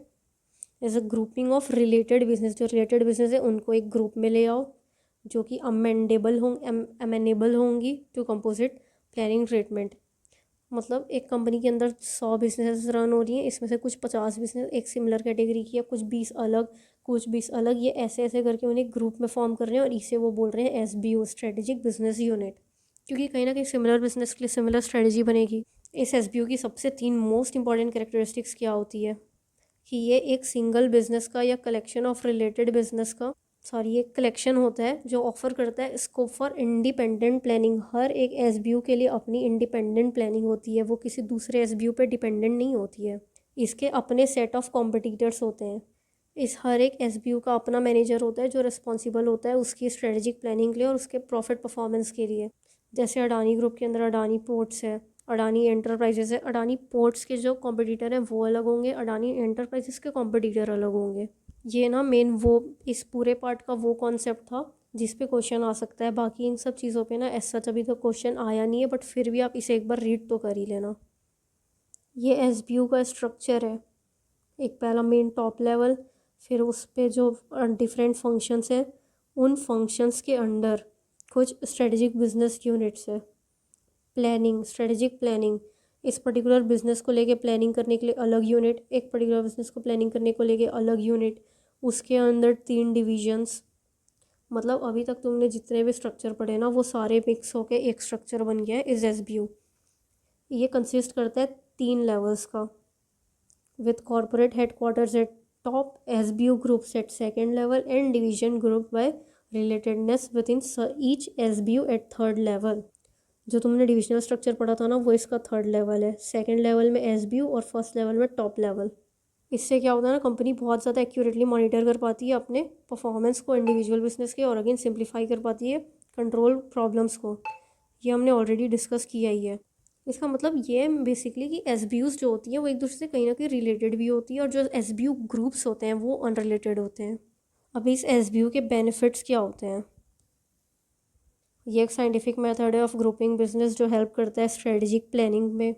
[SPEAKER 1] As a grouping of related business. जो रिलेटेड बिजनेस है उनको एक ग्रुप में ले आओ, जो कि अमेनेबल होंगी टू कंपोजिट प्लानिंग ट्रीटमेंट। मतलब एक कंपनी के अंदर 100 बिजनेस रन हो रही हैं, इसमें से कुछ 50 बिजनेस एक सिमिलर कैटेगरी की है, कुछ 20 अलग, कुछ 20 अलग, ये ऐसे ऐसे करके उन्हें ग्रुप में फॉर्म कर रहे हैं और इसे वो बोल रहे हैं SBU, स्ट्रेटेजिक बिजनेस यूनिट, क्योंकि कहीं ना कहीं सिमिलर बिजनेस के लिए सिमिलर स्ट्रेटजी बनेगी। इस SBU की सबसे 3 मोस्ट इंपॉर्टेंट कैरेक्टरिस्टिक्स क्या होती है कि ये एक सिंगल बिजनेस का या कलेक्शन ऑफ रिलेटेड बिजनेस का एक कलेक्शन होता है जो ऑफर करता है स्कोप फॉर इंडिपेंडेंट प्लानिंग। हर एक SBU के लिए अपनी इंडिपेंडेंट प्लानिंग होती है, वो किसी दूसरे SBU पे डिपेंडेंट नहीं होती है। इसके अपने सेट ऑफ कॉम्पिटिटर्स होते हैं। इस हर एक SBU का अपना मैनेजर होता है जो रिस्पॉन्सिबल होता है उसकी स्ट्रेटजिक प्लानिंग के लिए और उसके प्रॉफिट परफॉर्मेंस के लिए। जैसे अडानी ग्रुप के अंदर अडानी पोर्ट्स है, अडानी एंटरप्राइजेस है। अडानी पोर्ट्स के जो कॉम्पिटिटर हैं वो अलग होंगे, अडानी एंटरप्राइजेस के कॉम्पिटिटर अलग होंगे। ये ना मेन वो इस पूरे पार्ट का वो कॉन्सेप्ट था जिस पे क्वेश्चन आ सकता है। बाकी इन सब चीज़ों पे ना ऐसा अभी तो क्वेश्चन आया नहीं है, बट फिर भी आप इसे एक बार रीड तो कर ही लेना। ये SBU का स्ट्रक्चर है, एक पहला मेन टॉप लेवल, फिर उस पे जो डिफरेंट फंक्शंस हैं उन फंक्शंस के अंडर कुछ स्ट्रेटजिक बिजनेस यूनिट्स है। प्लानिंग, स्ट्रेटजिक प्लानिंग, इस पर्टिकुलर बिजनेस को लेके प्लानिंग करने के लिए अलग यूनिट, एक पर्टिकुलर बिजनेस को प्लानिंग करने को लेके अलग यूनिट, उसके अंदर 3 डिविजन्स। मतलब अभी तक तुमने जितने भी स्ट्रक्चर पढ़े ना वो सारे मिक्स होके एक स्ट्रक्चर बन गया है इस SBU। ये कंसिस्ट करता है 3 लेवल्स का, with corporate headquarters at top, SBU groups at second level and division group by relatedness within each SBU at third level। जो तुमने डिविजनल स्ट्रक्चर पढ़ा था ना वो इसका 3rd लेवल है। सेकंड लेवल में SBU और फर्स्ट लेवल में टॉप लेवल। इससे क्या होता है ना, कंपनी बहुत ज़्यादा एक्यूरेटली मॉनिटर कर पाती है अपने परफॉर्मेंस को इंडिविजुअल बिजनेस के, और अगेन सिंप्लीफाई कर पाती है कंट्रोल प्रॉब्लम्स को। ये हमने ऑलरेडी डिस्कस किया ही है। इसका मतलब ये है बेसिकली कि SBUs जो होती हैं वो एक दूसरे से कहीं ना कहीं रिलेटेड भी होती है और जो SBU ग्रुप्स होते हैं वो अनरिलेटेड होते हैं। अभी इस SBU के बेनिफिट्स क्या होते हैं। ये एक साइंटिफिक मेथड है ऑफ ग्रुपिंग बिजनेस जो हेल्प करता है स्ट्रेटजिक प्लानिंग में।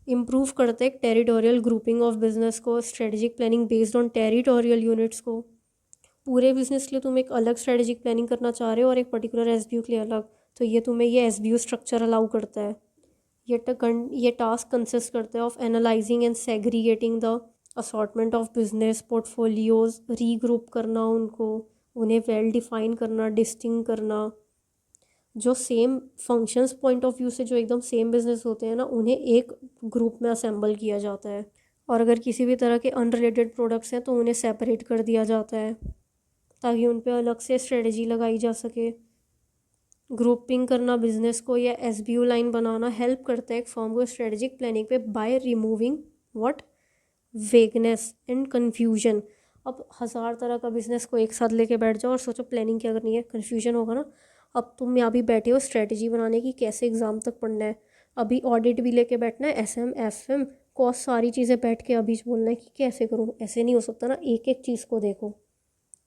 [SPEAKER 1] इम्प्रूव करता है टेरिटोरियल ग्रुपिंग ऑफ बिजनेस को, strategic planning based on territorial units को। पूरे बिजनेस के लिए तुम एक अलग स्ट्रेटजिक प्लानिंग करना चाह रहे हो और एक पर्टिकुलर SBU के लिए अलग, तो ये तुम्हें ये SBU स्ट्रक्चर अलाउ करता है। ये टास्क कंसिस्ट करता है of analysing and segregating the assortment of business portfolios, regroup करना उनको, उन्हें वेल डिफाइन करना, डिस्टिंग करना। जो same functions point of view से जो एकदम सेम बिजनेस होते हैं ना उन्हें एक ग्रुप में असेंबल किया जाता है, और अगर किसी भी तरह के अनरिलेटेड प्रोडक्ट्स हैं तो उन्हें सेपरेट कर दिया जाता है ताकि उन पर अलग से स्ट्रेटजी लगाई जा सके। ग्रुपिंग करना बिजनेस को या SBU लाइन बनाना हेल्प करता है एक फर्म को स्ट्रेटजिक प्लानिंग पे by removing what vagueness and confusion. अब 1000 तरह का बिजनेस को एक साथ लेके बैठ जाओ और सोचो प्लानिंग क्या करनी है, कन्फ्यूजन होगा ना। अब तुम यहाँ भी बैठे हो स्ट्रेटजी बनाने की, कैसे एग्ज़ाम तक पढ़ना है, अभी ऑडिट भी लेके बैठना है, SM FM कॉस्ट सारी चीज़ें बैठ के अभी बोलना है कि कैसे करूँ। ऐसे नहीं हो सकता ना, एक एक चीज़ को देखो।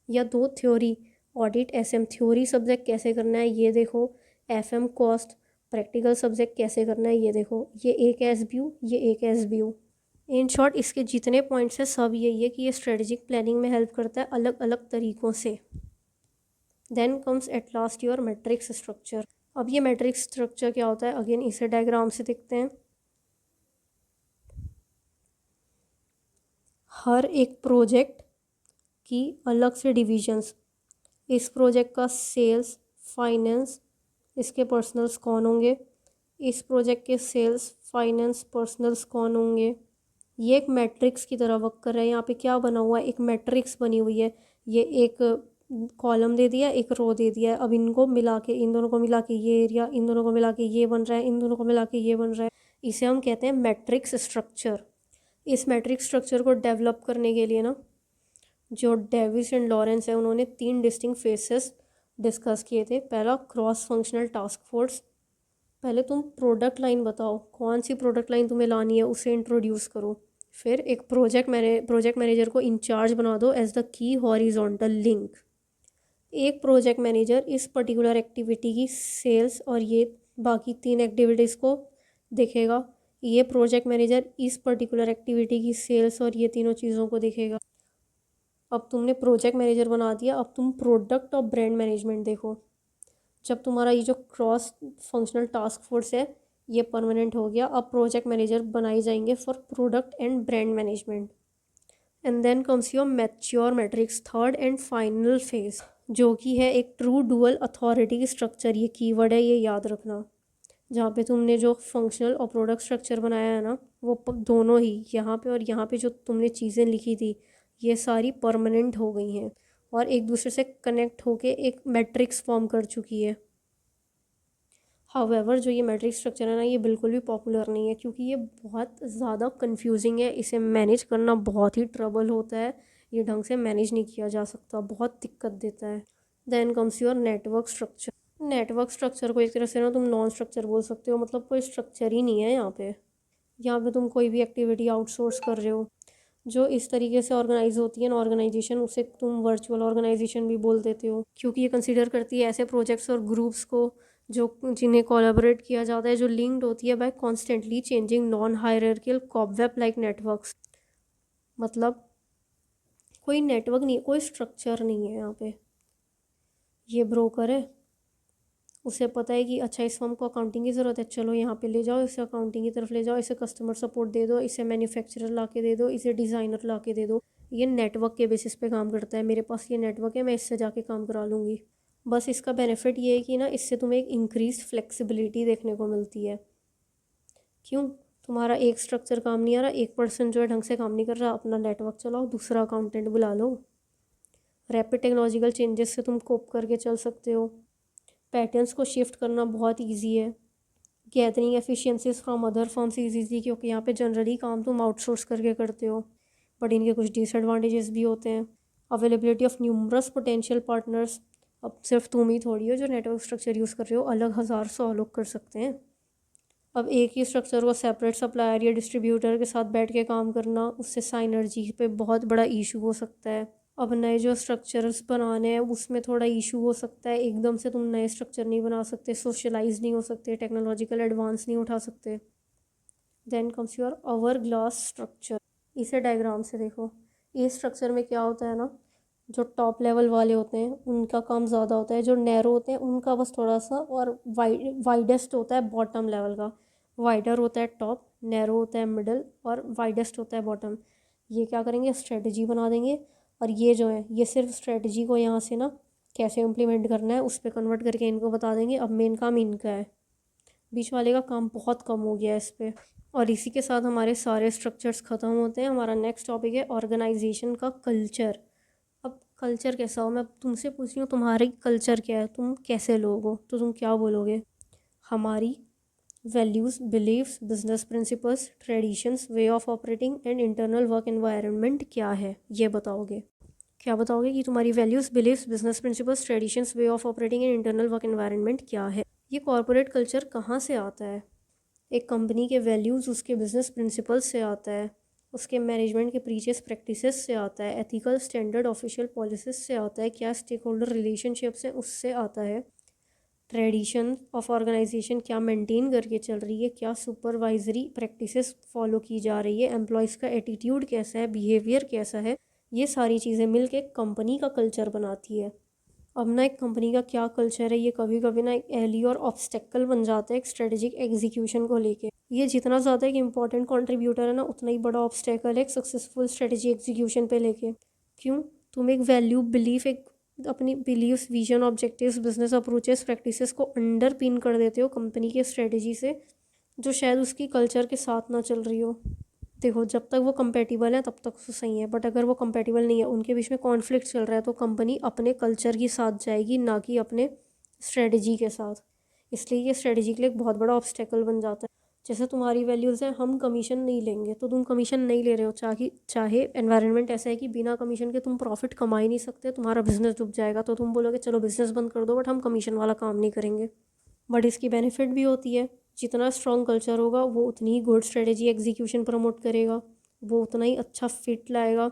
[SPEAKER 1] या 2 theory, audit SM theory subject कैसे करना है ये देखो, FM कॉस्ट प्रैक्टिकल सब्जेक्ट कैसे करना है ये देखो। ये एक SBU, ये एक SBU। इन शॉर्ट इसके जितने पॉइंट्स हैं सब यही है कि ये स्ट्रेटजिक प्लानिंग में हेल्प करता है अलग अलग तरीक़ों से। Then comes at last your matrix structure. अब ये मैट्रिक्स स्ट्रक्चर क्या होता है, अगेन इसे डायग्राम से देखते हैं। हर एक प्रोजेक्ट की अलग से डिविजन्स, इस प्रोजेक्ट का सेल्स, फाइनेंस, इसके पर्सनल्स कौन होंगे, इस प्रोजेक्ट के सेल्स, फाइनेंस, पर्सनल्स कौन होंगे। ये एक मैट्रिक्स की तरह वर्क कर रहा है। यहाँ पे क्या बना हुआ है, एक मैट्रिक्स बनी हुई है। ये एक कॉलम दे दिया, एक रो दे दिया है। अब इनको मिला के, इन दोनों को मिला के ये एरिया, इन दोनों को मिला के ये बन रहा है, इन दोनों को मिला के ये बन रहा है। इसे हम कहते हैं मैट्रिक्स स्ट्रक्चर। इस मैट्रिक्स स्ट्रक्चर को डेवलप करने के लिए ना जो डेविस एंड लॉरेंस है उन्होंने 3 डिस्टिंक्ट फेसेस डिस्कस किए थे। पहला क्रॉस फंक्शनल टास्क फोर्स। पहले तुम प्रोडक्ट लाइन बताओ, कौन सी प्रोडक्ट लाइन तुम्हें लानी है उसे इंट्रोड्यूस करो। फिर एक प्रोजेक्ट मैनेजर को इंचार्ज बना दो as the key horizontal link. एक प्रोजेक्ट मैनेजर इस पर्टिकुलर एक्टिविटी की सेल्स और ये बाकी 3 एक्टिविटीज़ को देखेगा। ये प्रोजेक्ट मैनेजर इस पर्टिकुलर एक्टिविटी की सेल्स और ये तीनों चीज़ों को देखेगा। अब तुमने प्रोजेक्ट मैनेजर बना दिया, अब तुम प्रोडक्ट और ब्रांड मैनेजमेंट देखो। जब तुम्हारा ये जो क्रॉस फंक्शनल टास्क फोर्स है ये परमानेंट हो गया, अब प्रोजेक्ट मैनेजर बनाए जाएंगे for product and brand management. And then comes your mature matrix, third and final phase, जो कि है एक ट्रू डुअल अथॉरिटी स्ट्रक्चर। ये कीवर्ड है, ये याद रखना। जहाँ पे तुमने जो फंक्शनल और प्रोडक्ट स्ट्रक्चर बनाया है ना, वो दोनों ही यहाँ पे और यहाँ पे जो तुमने चीज़ें लिखी थी, ये सारी परमानेंट हो गई हैं और एक दूसरे से कनेक्ट होके एक मैट्रिक्स फॉर्म कर चुकी है। हाउएवर जो ये मैट्रिक्स स्ट्रक्चर है ना, ये बिल्कुल भी पॉपुलर नहीं है क्योंकि ये बहुत ज़्यादा कंफ्यूजिंग है। इसे मैनेज करना बहुत ही ट्रबल होता है, ये ढंग से मैनेज नहीं किया जा सकता, बहुत दिक्कत देता है। Then comes your network structure. Network structure को एक तरह से ना तुम नॉन स्ट्रक्चर बोल सकते हो, मतलब कोई स्ट्रक्चर ही नहीं है यहाँ पे। यहाँ पे तुम कोई भी एक्टिविटी आउटसोर्स कर रहे हो जो इस तरीके से ऑर्गेनाइज होती है ना ऑर्गेनाइजेशन, उसे तुम वर्चुअल ऑर्गेनाइजेशन भी बोल देते हो, क्योंकि ये कंसीडर करती है ऐसे प्रोजेक्ट्स और ग्रुप्स को जो जिन्हें कोलैबोरेट किया जाता है, जो लिंक्ड होती है by constantly changing non hierarchical cobweb like networks. मतलब कोई नेटवर्क नहीं, कोई स्ट्रक्चर नहीं है यहाँ पे। ये ब्रोकर है, उसे पता है कि अच्छा इस फर्म को अकाउंटिंग की ज़रूरत है, चलो यहाँ पे ले जाओ, इसे अकाउंटिंग की तरफ ले जाओ, इसे कस्टमर सपोर्ट दे दो, इसे मैन्युफैक्चरर ला के दे दो, इसे डिज़ाइनर ला के दे दो। ये नेटवर्क के बेसिस पे काम करता है। मेरे पास ये नेटवर्क है, मैं इससे जाके काम करा लूँगी। बस इसका बेनिफिट ये है कि ना इससे तुम्हें एक इंक्रीज फ्लेक्सिबिलिटी देखने को मिलती है। क्यों? तुम्हारा एक स्ट्रक्चर काम नहीं आ रहा, एक पर्सन जो है ढंग से काम नहीं कर रहा, अपना नेटवर्क चलाओ, दूसरा अकाउंटेंट बुला लो। रैपिड टेक्नोलॉजिकल चेंजेस से तुम कोप करके चल सकते हो। पैटर्न्स को शिफ्ट करना बहुत ईजी है। Gathering efficiencies from other firms easy, क्योंकि यहाँ पे जनरली काम तुम आउटसोर्स करके करते हो, बट इनके कुछ डिसएडवांटेजेस भी होते हैं। Availability of numerous potential partners, अब सिर्फ तुम ही थोड़ी हो जो नेटवर्क स्ट्रक्चर यूज़ कर रहे हो, अलग 1000 लोग कर सकते हैं। अब एक ही स्ट्रक्चर को सेपरेट सप्लायर या डिस्ट्रीब्यूटर के साथ बैठ के काम करना, उससे साइनर्जी पे बहुत बड़ा इशू हो सकता है। अब नए जो स्ट्रक्चर्स बनाने हैं उसमें थोड़ा इशू हो सकता है, एकदम से तुम नए स्ट्रक्चर नहीं बना सकते, सोशलाइज नहीं हो सकते, टेक्नोलॉजिकल एडवांस नहीं उठा सकते। Then comes your hourglass structure. इसे डायग्राम से देखो। इस स्ट्रक्चर में क्या होता है ना, जो टॉप लेवल वाले होते हैं उनका काम ज़्यादा होता है, जो नैरो होते हैं उनका बस थोड़ा सा, और वाइडेस्ट होता है बॉटम लेवल का। वाइडर होता है टॉप, नैरो होता है मिडल, और वाइडेस्ट होता है बॉटम। ये क्या करेंगे, स्ट्रेटजी बना देंगे, और ये जो है ये सिर्फ स्ट्रेटजी को यहाँ से ना कैसे इम्प्लीमेंट करना है उस पर कन्वर्ट करके इनको बता देंगे। अब मेन काम इनका है, बीच वाले का काम बहुत कम हो गया है इस पर। और इसी के साथ हमारे सारे स्ट्रक्चर्स ख़त्म होते हैं। हमारा नेक्स्ट टॉपिक है ऑर्गेनाइजेशन का कल्चर। अब कल्चर कैसा हो, मैं तुमसे पूछ रही हूँ तुम्हारी कल्चर क्या है, तुम कैसे लोग हो, तो तुम क्या बोलोगे? हमारी values, beliefs, business principles, traditions, way of operating and internal work environment क्या है, ये बताओगे? क्या बताओगे कि तुम्हारी values, beliefs, business principles, traditions, way of operating and internal work environment क्या है? ये कॉर्पोरेट कल्चर कहाँ से आता है? एक कंपनी के वैल्यूज़ उसके बिजनेस प्रिंसिपल्स से आता है, उसके मैनेजमेंट के प्रीचियस प्रैक्टिसेस से आता है, एथिकल स्टैंडर्ड ऑफिशियल पॉलिसीज से आता है, क्या स्टेक होल्डर रिलेशनशिप्स हैं उससे आता है, ट्रेडिशन ऑफ ऑर्गेनाइजेशन क्या मेंटेन करके चल रही है, क्या सुपरवाइजरी प्रैक्टिसेस फॉलो की जा रही है, एम्प्लॉयज़ का एटीट्यूड कैसा है, बिहेवियर कैसा है, ये सारी चीज़ें मिलके कंपनी का कल्चर बनाती है। अब ना एक कंपनी का क्या कल्चर है, ये कभी कभी ना एक एली और ऑब्स्टेकल बन जाता है एक स्ट्रेटेजिक एग्जीक्यूशन को लेके। ये जितना ज़्यादा एक इंपॉर्टेंट कंट्रीब्यूटर है ना, उतना ही बड़ा ऑब्स्टेकल है एक सक्सेसफुल स्ट्रेटेजी एग्जीक्यूशन पे लेके। क्यों? तुम एक वैल्यू, बिलीफ, एक अपनी beliefs, vision, objectives, business approaches, practices को अंडर पिन कर देते हो कंपनी के स्ट्रेटेजी से, जो शायद उसकी कल्चर के साथ ना चल रही हो। देखो, जब तक वो कंपेटिबल है तब तक तो सही है, बट अगर वो कंपेटिबल नहीं है, उनके बीच में कॉन्फ्लिक्ट चल रहा है, तो कंपनी अपने कल्चर के साथ जाएगी, ना कि अपने स्ट्रेटजी के साथ। इसलिए ये स्ट्रेटजी के लिए एक बहुत बड़ा ऑब्स्टेकल बन जाता है। जैसे तुम्हारी वैल्यूज़ हैं, हम कमीशन नहीं लेंगे, तो तुम कमीशन नहीं ले रहे हो, चाहे एनवायरनमेंट ऐसा है कि बिना कमीशन के तुम प्रॉफिट कमा ही नहीं सकते, तुम्हारा बिजनेस डूब जाएगा, तो तुम बोलोगे चलो बिजनेस बंद कर दो, बट हम कमीशन वाला काम नहीं करेंगे। बट इसकी बेनिफिट भी होती है, जितना स्ट्रॉन्ग कल्चर होगा वो उतनी ही गुड स्ट्रेटेजी एग्जीक्यूशन प्रमोट करेगा, वो उतना ही अच्छा फिट लाएगा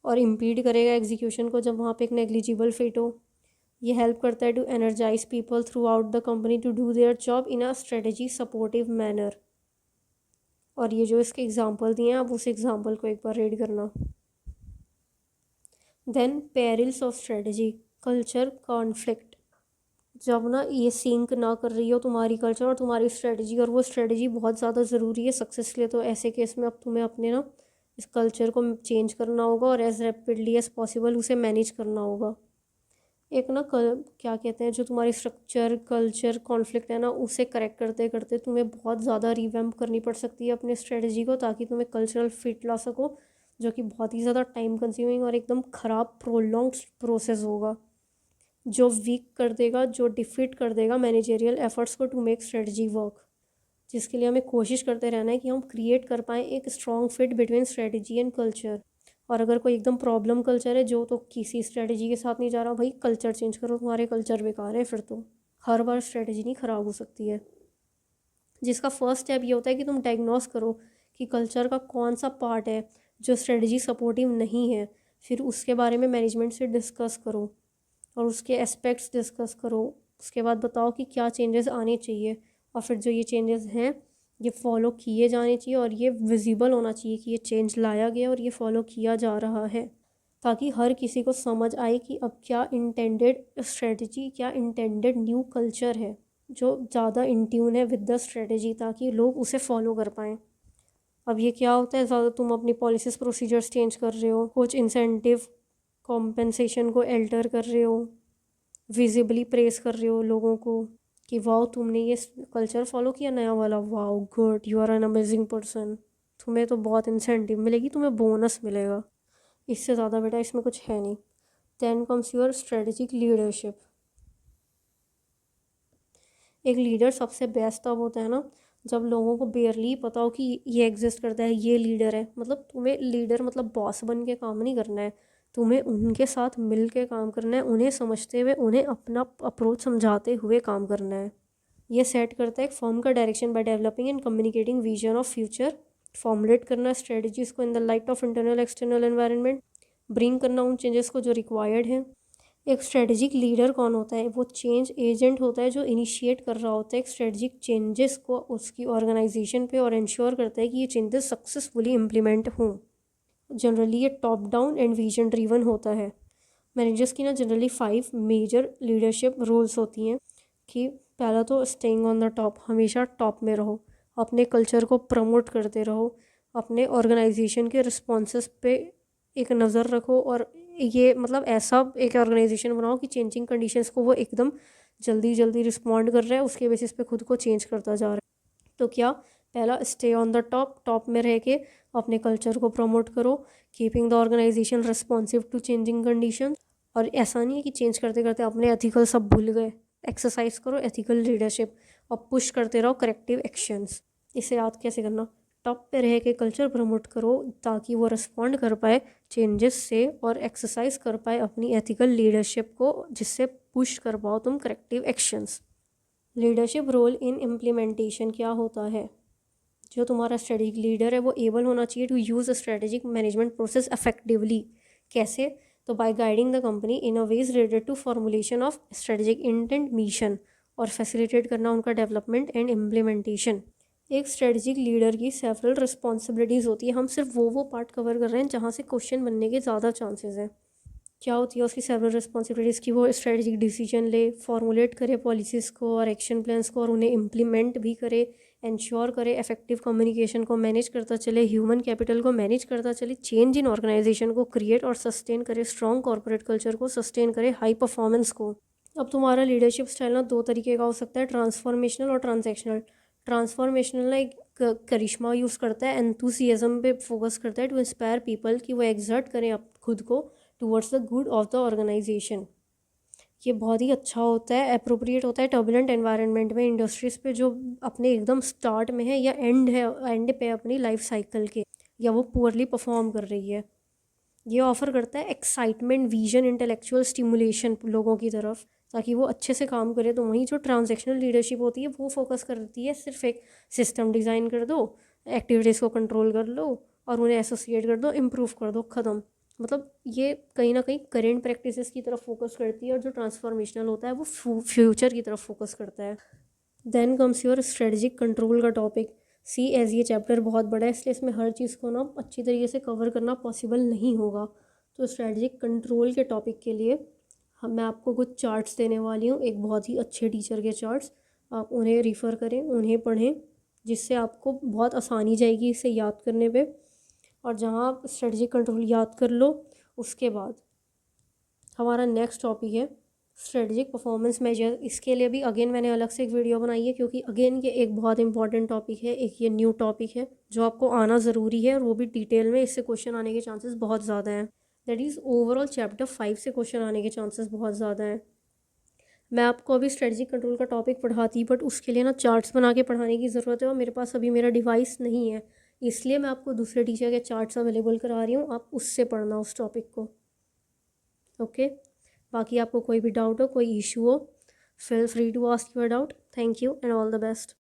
[SPEAKER 1] और इम्पीड करेगा एग्जीक्यूशन को जब वहाँ पे एक नेग्लिजिबल फिट हो। ये हेल्प करता है to energize people throughout the company to do their job in a strategy supportive manner. और ये जो इसके एग्जांपल दिए हैं, आप उस एग्जांपल को एक बार रीड करना। Then perils of strategy, culture conflict. जब ना ये सिंक ना कर रही हो तुम्हारी कल्चर और तुम्हारी स्ट्रेटजी, और वो स्ट्रेटजी बहुत ज़्यादा ज़रूरी है सक्सेस के लिए, तो ऐसे केस में अब तुम्हें अपने ना इस कल्चर को चेंज करना होगा और एज रैपिडली एज पॉसिबल उसे मैनेज करना होगा। एक ना क्या कहते हैं, जो तुम्हारी स्ट्रक्चर कल्चर कॉन्फ्लिक्ट है ना, उसे करेक्ट करते करते तुम्हें बहुत ज़्यादा रिवैम्प करनी पड़ सकती है अपने स्ट्रेटजी को, ताकि तुम्हें कल्चरल फिट ला सको, जो कि बहुत ही ज़्यादा टाइम कंज्यूमिंग और एकदम ख़राब प्रोलॉन्ग प्रोसेस होगा, जो वीक कर देगा, जो डिफीट कर देगा मैनेजरियल एफर्ट्स को टू मेक स्ट्रेटजी वर्क। जिसके लिए हमें कोशिश करते रहना है कि हम क्रिएट कर पाएँ एक strong fit between strategy and culture. और अगर कोई एकदम प्रॉब्लम कल्चर है जो तो किसी स्ट्रेटजी के साथ नहीं जा रहा, भाई कल्चर चेंज करो, तुम्हारे कल्चर बेकार है फिर तो। हर बार स्ट्रेटजी नहीं ख़राब हो सकती है। जिसका फर्स्ट स्टेप ये होता है कि तुम डायग्नोस करो कि कल्चर का कौन सा पार्ट है जो स्ट्रेटजी सपोर्टिव नहीं है। फिर उसके बारे में मैनेजमेंट से डिस्कस करो और उसके एस्पेक्ट्स डिस्कस करो। उसके बाद बताओ कि क्या चेंजेस आने चाहिए, और फिर जो ये चेंजेस हैं ये फॉलो किए जाने चाहिए और ये विजिबल होना चाहिए कि ये चेंज लाया गया और ये फॉलो किया जा रहा है, ताकि हर किसी को समझ आए कि अब क्या इंटेंडेड स्ट्रेटजी, क्या इंटेंडेड न्यू कल्चर है जो ज़्यादा इन ट्यून है विद द स्ट्रेटजी, ताकि लोग उसे फॉलो कर पाएँ। अब ये क्या होता है, ज़्यादा तुम अपनी पॉलिसीज़ प्रोसीजर्स चेंज कर रहे हो, कुछ इंसेंटिव कॉम्पेंसेशन को एल्टर कर रहे हो, विजिबली प्रेस कर रहे हो लोगों को कि वाओ तुमने ये कल्चर फॉलो किया नया वाला, wow good, you are an amazing person, तुम्हें तो बहुत इंसेंटिव मिलेगी, तुम्हें बोनस मिलेगा। इससे ज़्यादा बेटा इसमें कुछ है नहीं। Then comes your strategic leadership. एक लीडर सबसे बेस्ट तब होता है ना जब लोगों को बेयरली पता हो कि ये एग्जिस्ट करता है, ये लीडर है। मतलब तुम्हें लीडर मतलब बॉस बन के काम नहीं करना है, तुम्हें उनके साथ मिल के काम करना है, उन्हें समझते हुए, उन्हें अपना अप्रोच समझाते हुए काम करना है। ये सेट करता है एक फर्म का direction by developing and communicating vision of future, formulate करना स्ट्रेटजीज को इन the light of internal external environment, bring करना उन चेंजेस को जो रिक्वायर्ड है। एक स्ट्रेटजिक लीडर कौन होता है, वो चेंज एजेंट होता है जो इनिशिएट कर रहा होता है एक स्ट्रेटजिक चेंजेस को उसकी ऑर्गेनाइजेशन पे और इंश्योर करता है कि ये चेंजेस सक्सेसफुली इम्प्लीमेंट हों। जनरली ये top down and vision driven होता है। मैनेजर्स की ना जनरली 5 मेजर लीडरशिप रोल्स होती हैं कि पहला तो स्टेइंग ऑन द टॉप, हमेशा टॉप में रहो, अपने कल्चर को प्रमोट करते रहो, अपने ऑर्गेनाइजेशन के रिस्पॉन्सेस पे एक नज़र रखो, और ये मतलब ऐसा एक ऑर्गेनाइजेशन बनाओ कि चेंजिंग कंडीशंस को वो एकदम जल्दी जल्दी रिस्पॉन्ड कर रहा है, उसके बेसिस पे खुद को चेंज करता जा रहा है। तो क्या, पहला stay on the top, top में रह के अपने कल्चर को प्रमोट करो, keeping the organization responsive to changing condition. और ऐसा नहीं है कि चेंज करते करते अपने एथिकल सब भूल गए, एक्सरसाइज करो एथिकल लीडरशिप और पुश करते रहो करेक्टिव एक्शंस। इसे याद कैसे करना, टॉप पे रह के कल्चर प्रमोट करो ताकि वो रिस्पॉन्ड कर पाए चेंजेस से और एक्सरसाइज कर पाए अपनी एथिकल लीडरशिप को, जिससे पुश कर पाओ तुम corrective actions. Leadership role in implementation क्या होता है, जो तुम्हारा स्ट्रेटेजिक लीडर है वो एबल होना चाहिए to use a strategic management process effectively. कैसे, तो by guiding the company in a ways related to formulation of strategic intent mission, और फैसिलिटेट करना उनका डेवलपमेंट एंड इम्प्लीमेंटेशन। एक स्ट्रेटेजिक लीडर की सेवरल रिस्पॉन्सिबिलिटीज़ होती है, हम सिर्फ वो पार्ट कवर कर रहे हैं जहाँ से क्वेश्चन बनने के ज़्यादा चांसेस हैं। क्या होती है उसकी सेवरल रिस्पॉन्सिबिलिटीज़ की, वो स्ट्रेटेजिक डिसीजन ले, फॉर्मुलेट करे पॉलिसीज़ को और एक्शन प्लान्स को, और उन्हें इम्प्लीमेंट भी करे, इंश्योर करे इफेक्टिव कम्युनिकेशन को मैनेज करता चले, ह्यूमन कैपिटल को मैनेज करता चले, चेंज इन ऑर्गेनाइजेशन को क्रिएट और सस्टेन करे, स्ट्रॉन्ग कॉर्पोरेट कल्चर को सस्टेन करे, हाई परफॉर्मेंस को। अब तुम्हारा लीडरशिप स्टाइल ना 2 तरीके का हो सकता है, ट्रांसफॉर्मेशनल और ट्रांजैक्शनल। ट्रांसफॉर्मेशनल ना एक करिश्मा यूज़ करता है, एंथुसियाज्म पे फोकस करता है टू इंस्पायर पीपल कि वो एग्जर्ट करें खुद को towards the good of the organization. ये बहुत ही अच्छा होता है, अप्रोप्रिएट होता है टर्बुलेंट एनवायरनमेंट में, इंडस्ट्रीज़ पे जो अपने एकदम स्टार्ट में है या एंड पे अपनी लाइफ साइकिल के, या वो पुअरली परफॉर्म कर रही है। ये ऑफ़र करता है एक्साइटमेंट, विजन, इंटेलेक्चुअल स्टिमुलेशन लोगों की तरफ, ताकि वो अच्छे से काम करे। तो वहीं जो ट्रांजैक्शनल लीडरशिप होती है वो फोकस करती है सिर्फ एक सिस्टम डिज़ाइन कर दो, एक्टिविटीज़ को कंट्रोल कर लो और उन्हें एसोसिएट कर दो, इम्प्रूव कर दो, ख़त्म। मतलब ये कहीं ना कहीं करेंट प्रैक्टिसेस की तरफ फोकस करती है, और जो ट्रांसफॉर्मेशनल होता है वो फ्यूचर की तरफ फोकस करता है। Then comes your strategic control का टॉपिक। सी एज ये चैप्टर बहुत बड़ा है, इसलिए इसमें हर चीज़ को ना अच्छी तरीके से कवर करना पॉसिबल नहीं होगा। तो स्ट्रेटजिक कंट्रोल के टॉपिक के लिए मैं आपको कुछ चार्ट्स देने वाली हूँ, एक बहुत ही अच्छे टीचर के चार्ट्स। आप उन्हें रिफ़र करें, उन्हें पढ़ें, जिससे आपको बहुत आसानी जाएगी इसे याद करने पे। और जहाँ आप स्ट्रेटजिक कंट्रोल याद कर लो, उसके बाद हमारा नेक्स्ट टॉपिक है स्ट्रेटजिक परफॉर्मेंस मेजर। इसके लिए भी अगेन मैंने अलग से एक वीडियो बनाई है, क्योंकि अगेन ये एक बहुत इंपॉर्टेंट टॉपिक है, एक ये न्यू टॉपिक है जो आपको आना ज़रूरी है, और वो भी डिटेल में। इससे क्वेश्चन आने के चांसेस बहुत ज़्यादा हैं। दैट इज़ ओवरऑल चैप्टर 5 से क्वेश्चन आने के चांसेस बहुत ज़्यादा हैं। मैं आपको अभी स्ट्रेटजिक कंट्रोल का टॉपिक पढ़ाती, बट उसके लिए ना चार्ट्स बना के पढ़ाने की ज़रूरत है, और मेरे पास अभी मेरा डिवाइस नहीं है, इसलिए मैं आपको दूसरे टीचर के चार्ट्स अवेलेबल करा रही हूँ। आप उससे पढ़ना उस टॉपिक को, ओके। बाकी आपको कोई भी डाउट हो, कोई इशू हो, feel free to ask your doubt. Thank you and all the best.